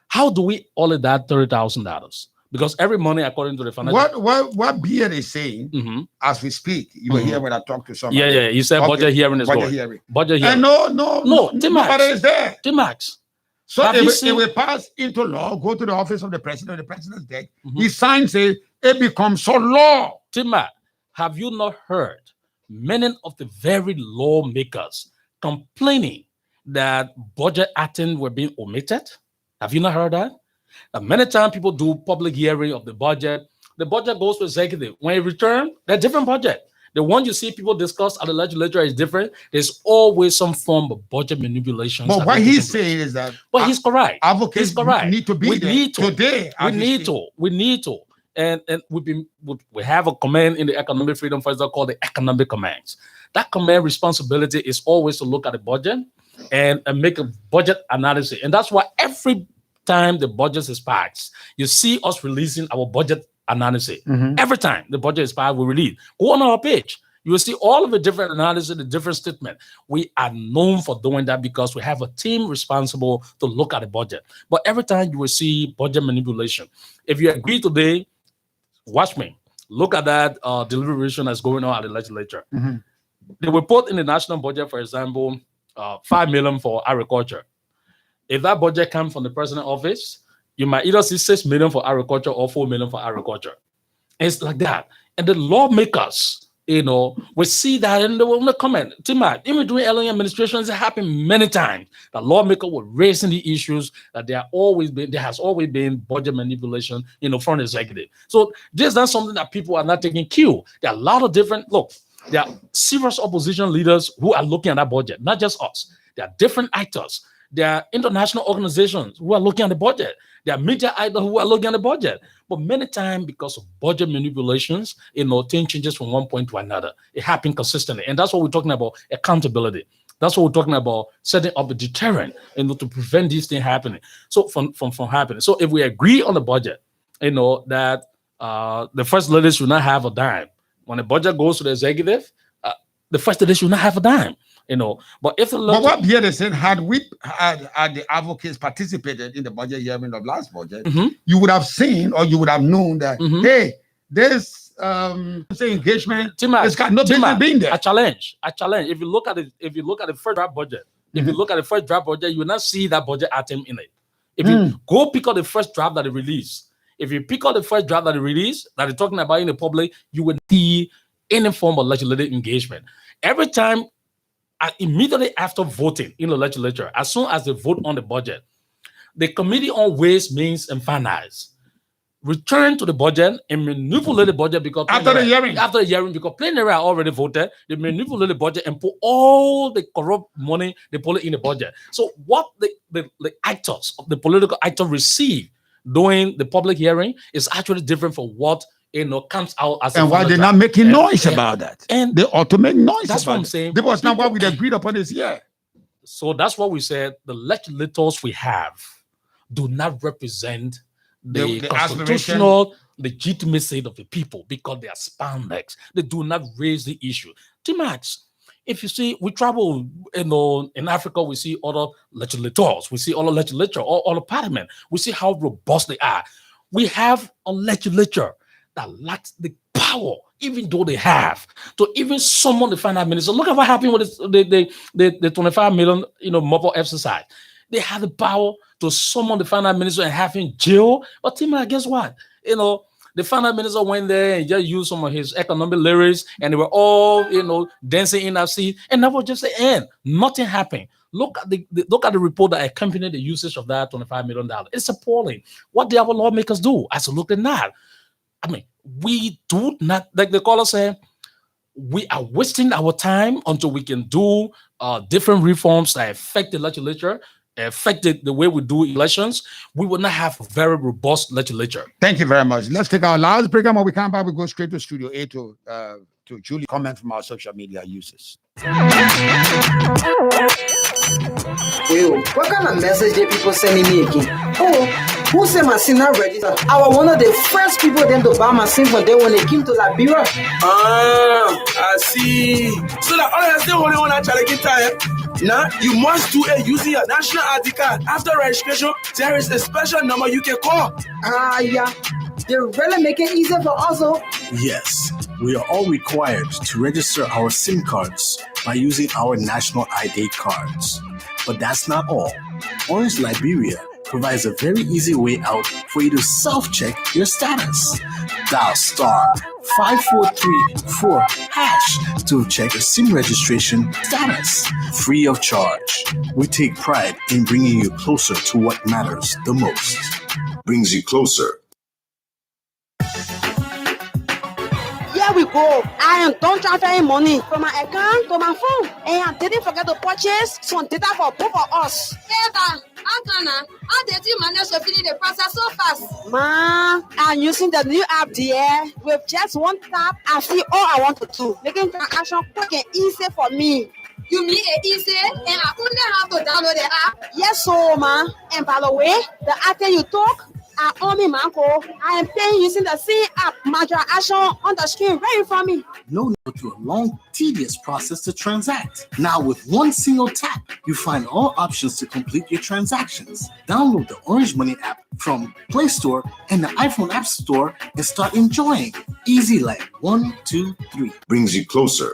How do we audit that $30,000? Because every money, according to the financial... What BL is saying, as we speak, you were here when I talked to somebody. Yeah, you said budget hearing is budget going. Hearing. Budget hearing. No, T-Max. is there. T-Max. So it will pass into law, go to the office of the president's desk. He signs it becomes so law. T-Max, have you not heard many of the very lawmakers complaining that budget items were being omitted? Have you not heard that? Many times people do public hearing of the budget goes to executive. When it returns, they're different budget. The one you see people discuss at the legislature is different. There's always some form of budget manipulation. But what he's saying is that... But he's correct. Advocates need to be there today. We need to. And we have a command in the Economic Freedom Fighters called the economic commands. That command responsibility is always to look at the budget and make a budget analysis. And that's why every time the budget is passed, you see us releasing our budget analysis. Every time the budget is passed, we release. Go on our page. You will see all of the different analysis, the different statement. We are known for doing that because we have a team responsible to look at the budget. But every time you will see budget manipulation. If you agree today, watch me. Look at that deliberation that's going on at the legislature. They will put in the national budget, for example, 5 million for agriculture. If that budget comes from the president's office, you might either see 6 million for agriculture or 4 million for agriculture. It's like that. And the lawmakers, we see that in the comment. Tima, even during LA administrations, it happened many times. The lawmaker were raising the issues that there has always been budget manipulation, from the executive. So this is not something that people are not taking cue. There are a lot of different, there are serious opposition leaders who are looking at that budget, not just us. There are different actors. There are international organizations who are looking at the budget. There are media actors who are looking at the budget. But many times, because of budget manipulations, things changes from one point to another. It happens consistently. And that's what we're talking about, accountability. That's what we're talking about, setting up a deterrent, to prevent these things happening. So from happening. So if we agree on the budget, that the first lady should not have a dime. When the budget goes to the executive, the first lady should not have a dime. But if the but what Pierre said, had the advocates participated in the budget hearing of last budget, you would have seen or you would have known that hey, this engagement, it's got no business being there. I challenge. If you look at the first draft budget, you will not see that budget item in it. If you go pick up the first draft that they released, if you pick up the first draft that they released that they're talking about in the public, you will see any form of legislative engagement. Every time. Immediately after voting in the legislature, as soon as they vote on the budget, the Committee on Ways, Means, and Finance return to the budget and manipulate the budget because after the hearing, because plenary already voted, they manipulate the budget and put all the corrupt money they put it in the budget. So what the actors, the political actors receive during the public hearing is actually different from what comes out as and why they're not making noise about that. And they ought to make noise. That's about what I'm saying. That was not what we agreed upon this year. So that's what we said. The legislators we have do not represent the constitutional legitimacy of the people because they are spandex. They do not raise the issue. T-Max, if you see, we travel, in Africa, we see other legislators, we see other legislature, or other parliament. We see how robust they are. We have a legislature that lacks the power, even though they have, to even summon the finance minister. Look at what happened with the 25 million, mobile exercise. They had the power to summon the finance minister and have him jail. But Tima, guess what? The finance minister went there and just used some of his economic lyrics, and they were all, dancing in that seat. And that was just the end. Nothing happened. Look at the report that accompanied the usage of that $25 million. It's appalling. What did our lawmakers do? As a look at that. I mean, we do not, like the caller said, we are wasting our time until we can do different reforms that affect the legislature, affect the way we do elections. We will not have a very robust legislature. Thank you very much. Let's take our last break. When we come back, we go straight to Studio A to Julie comment from our social media users. Well, what kind of message did people sending me again? Oh, who said my SIM not register? I was one of the first people then to buy my SIM from them when they came to Liberia. I see. So that all I still only want to challenge time. Now you must do it using your national ID card. After registration, there is a special number you can call. Yeah. They really make it easier for us. Yes, we are all required to register our SIM cards by using our national ID cards. But that's not all. Orange Liberia provides a very easy way out for you to self-check your status. Dial *5434# to check your SIM registration status, free of charge. We take pride in bringing you closer to what matters the most. Brings you closer. Yeah, we go. I am done transferring money from my account to my phone, and I didn't forget to purchase some data for both of us. Eva, how did you manage to finish the process so fast? Ma, I'm using the new app there. With just one tap, I see all I want to do, making transaction quick and easy for me. You mean it easy and I only have to download the app? Yes, so ma. And by the way, the after you talk, I am paying using the same app. My transaction on the screen right in front of me. No need to go through a long, tedious process to transact. Now, with one single tap, you find all options to complete your transactions. Download the Orange Money app from Play Store and the iPhone App Store and start enjoying. Easy like 1, 2, 3. Brings you closer.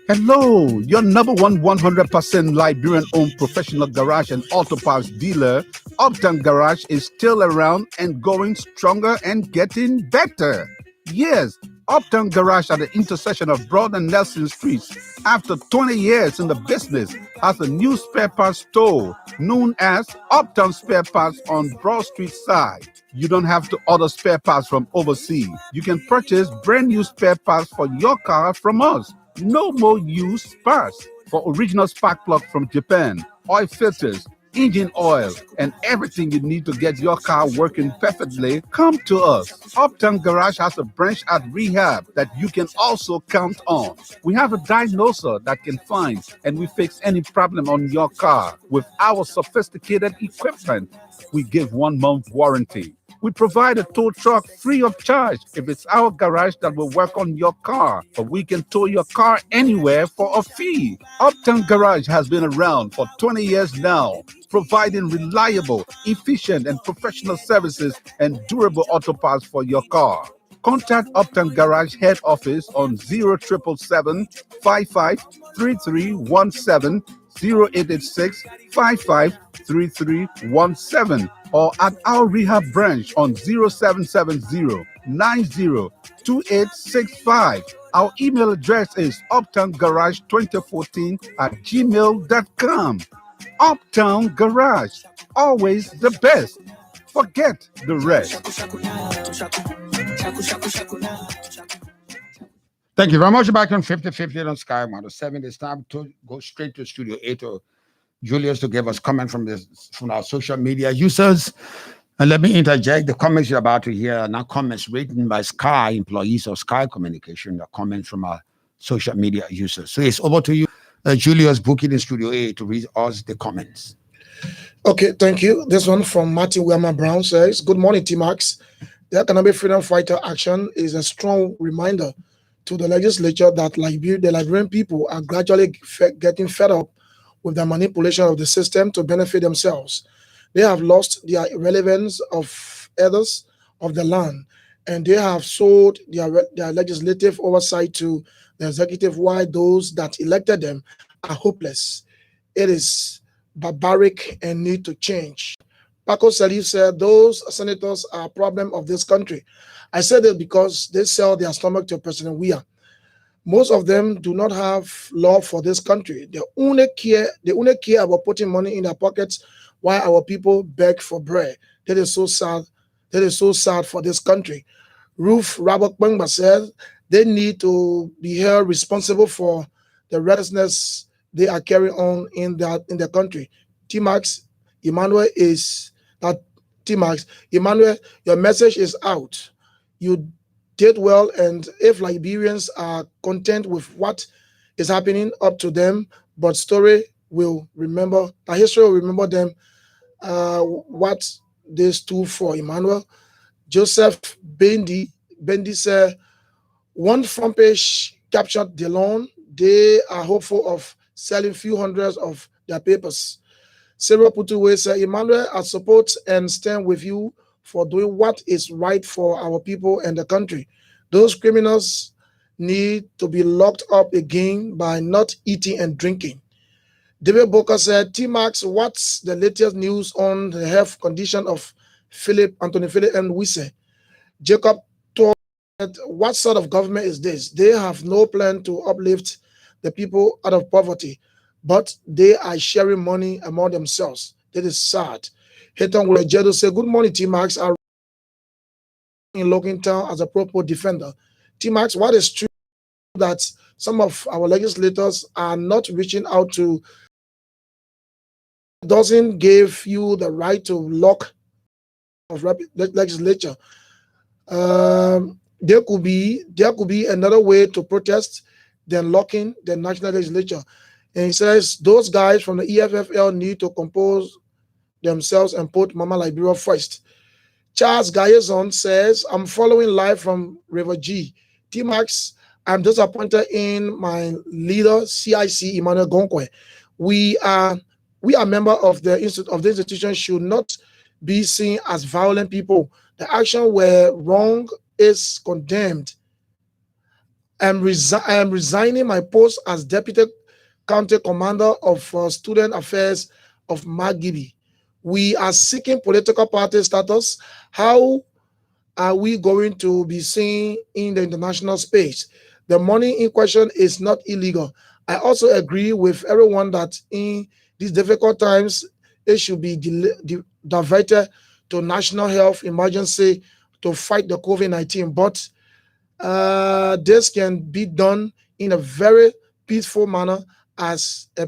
Hello, your number one 100% Liberian-owned professional garage and auto parts dealer, Uptown Garage, is still around and going stronger and getting better. Yes, Uptown Garage at the intersection of Broad and Nelson Streets, after 20 years in the business, has a new spare parts store known as Uptown Spare Parts on Broad Street side. You don't have to order spare parts from overseas. You can purchase brand new spare parts for your car from us. No more used parts. For original spark plug from Japan, oil filters, engine oil, and everything you need to get your car working perfectly, come to us. Uptown Garage has a branch at Rehab that you can also count on. We have a diagnoser that can find and we fix any problem on your car. With our sophisticated equipment, we give 1 month warranty. We provide a tow truck free of charge if it's our garage that will work on your car, but we can tow your car anywhere for a fee. Uptown Garage has been around for 20 years now, providing reliable, efficient, and professional services and durable auto parts for your car. Contact Uptown Garage head office on 0777 553317, 0886 553317, or at our rehab branch on 0770 902865. Our email address is uptowngarage2014@gmail.com. Uptown Garage, always the best. Forget the rest. Thank you very much. Back on 50/50 on Sky 107. It's time to go straight to Studio 8 to Julius to give us comment from our social media users. And let me interject. The comments you're about to hear are not comments written by Sky employees or Sky Communication. They're comments from our social media users. So it's over to you, Julius, booking in Studio 8 to read us the comments. Okay, thank you. This one from Martin Wilma Brown says, "Good morning, T-Max. The Economic Freedom Fighter action is a strong reminder to the legislature that the Liberian people are gradually getting fed up with the manipulation of the system to benefit themselves. They have lost their relevance of others of the land, and they have sold their legislative oversight to the executive, while those that elected them are hopeless. It is barbaric and need to change." Paco Salif said, "Those senators are a problem of this country. I said it because they sell their stomach to President Weah. Most of them do not have love for this country. They only care about putting money in their pockets while our people beg for bread. That is so sad. That is so sad for this country." Ruth Robert Bengba said, "They need to be held responsible for the recklessness they are carrying on in the country." T-Max, Emmanuel, your message is out. You did well, and if Liberians are content with what is happening, up to them, but history will remember them what they stood for. Emmanuel. Joseph Bendy said, "One front page captured the loan. They are hopeful of selling few hundreds of their papers." Sarah Putuwe said, "Emmanuel, I support and stand with you for doing what is right for our people and the country. Those criminals need to be locked up again by not eating and drinking." David Booker said, "T-Max, what's the latest news on the health condition of Anthony Philip and Wisse?" Jacob told, "What sort of government is this? They have no plan to uplift the people out of poverty, but they are sharing money among themselves. That is sad." Heton Wejedo said, "Good morning, T-Max. in Logan Town as a proper defender. T-Max, what is true that some of our legislators are not reaching out to, doesn't give you the right to lock of legislature? There could be another way to protest than locking the national legislature. And he says those guys from the EFFL need to compose themselves and put Mama Liberia first. Charles Gayezon says, I'm following live from River G. T-Max, I'm disappointed in my leader, CIC Emmanuel Gonguoi. We are member of the institution should not be seen as violent people. The action where wrong is condemned. I am resigning my post as Deputy County Commander of Student Affairs of Magibi. We are seeking political party status. How are we going to be seen in the international space? The money in question is not illegal. I also agree with everyone that in these difficult times, it should be diverted to national health emergency to fight the COVID-19. But this can be done in a very peaceful manner as a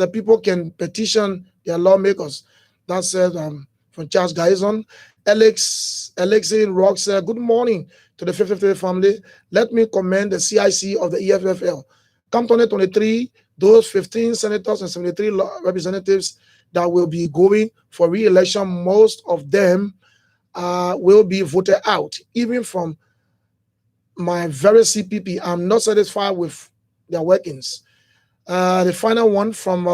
people can petition their lawmakers. That said, from Charles Gayezon. Alexei Rock said, good morning to the 50-50 family. Let me commend the CIC of the EFFL. Come 2023, those 15 senators and 73 representatives that will be going for re-election, most of them will be voted out. Even from my very CPP, I'm not satisfied with their workings. The final one from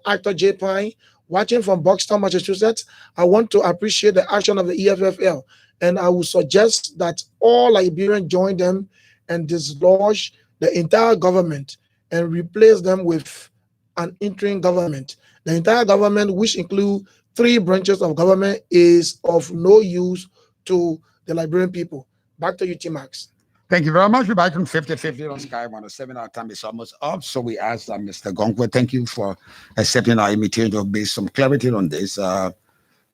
actor J. Pine, watching from Buxton, Massachusetts. I want to appreciate the action of the EFFL, and I would suggest that all Liberians join them and dislodge the entire government and replace them with an interim government. The entire government, which include 3 branches of government, is of no use to the Liberian people. Back to you, T-Max. Thank you very much. We're back on 50-50 on Sky 107. Our time is almost up. So we asked Mr. Gonguoi, thank you for accepting our invitation to base some clarity on this.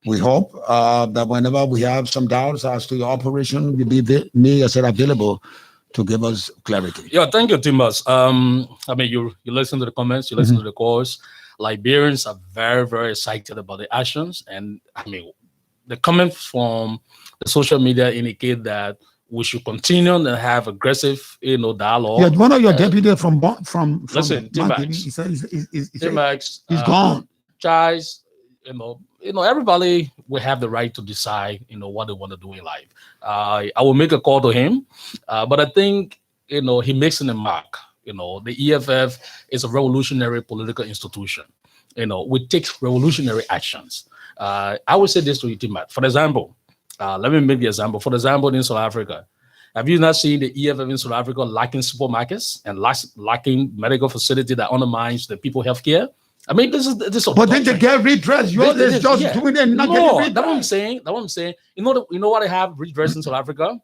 We hope that whenever we have some doubts as to your operation, you'll be available to give us clarity. Yeah, thank you, Timbers. I mean, you listen to the comments, you listen to the calls. Liberians are very, very excited about the actions. And I mean, the comments from the social media indicate that we should continue and have aggressive, dialogue. Yeah, one of your deputies from listen, T-Max. He said T-Max, he's gone. Chais, everybody will have the right to decide, what they want to do in life. I will make a call to him, but I think, he makes an mark. The EFF is a revolutionary political institution. We take revolutionary actions. I would say this to you, T-Max. For example, let me make the example. For example, in South Africa, have you not seen the EFF in South Africa lacking supermarkets and lacking medical facility that undermines the people's healthcare? I mean, this is. But then they get redressed. You're just doing it, not getting redressed. That's what I'm saying. You know what they have redressed in South Africa?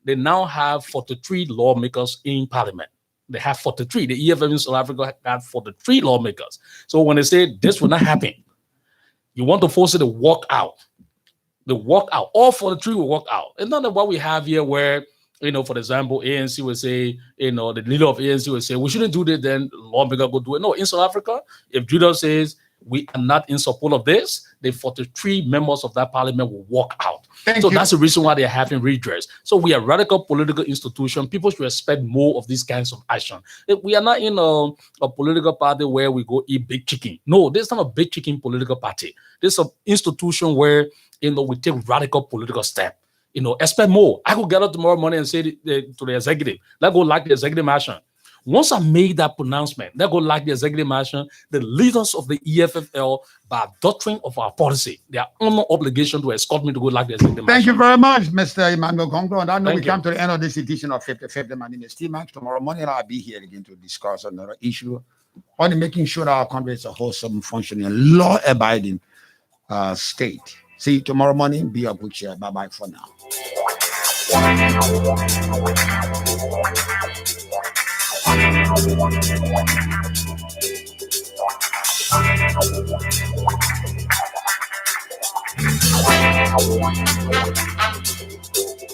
They now have 43 lawmakers in parliament. They have 43. The EFF in South Africa have 43 lawmakers. So when they say this will not happen, you want to force it to walk out. They walk out. All 43 will walk out. It's not what we have here where, for example, ANC will say, the leader of ANC will say, we shouldn't do this, then lawmaker go do it. No, in South Africa, if Judah says, we are not in support of this, the 43 members of that parliament will walk out. So that's the reason why they're having redress. So we are a radical political institution. People should expect more of these kinds of action. We are not in a political party where we go eat big chicken. No, this is not a big chicken political party. This is an institution where, we take radical political step. Expect more. I could get up tomorrow morning and say to the executive, let go like the executive action. Once I made that pronouncement, let go like the executive action, the leaders of the EFFL, by doctrine of our policy, they are under obligation to escort me to go like the executive Thank action. you very much, Mr. Emmanuel Gonguoi. And I know we come to the end of this edition of 50-50. My name is T-Max. Tomorrow morning, I'll be here again to discuss another issue on making sure that our country is a wholesome, functioning, law-abiding state. See you tomorrow morning. Be a good cheer. Bye-bye for now.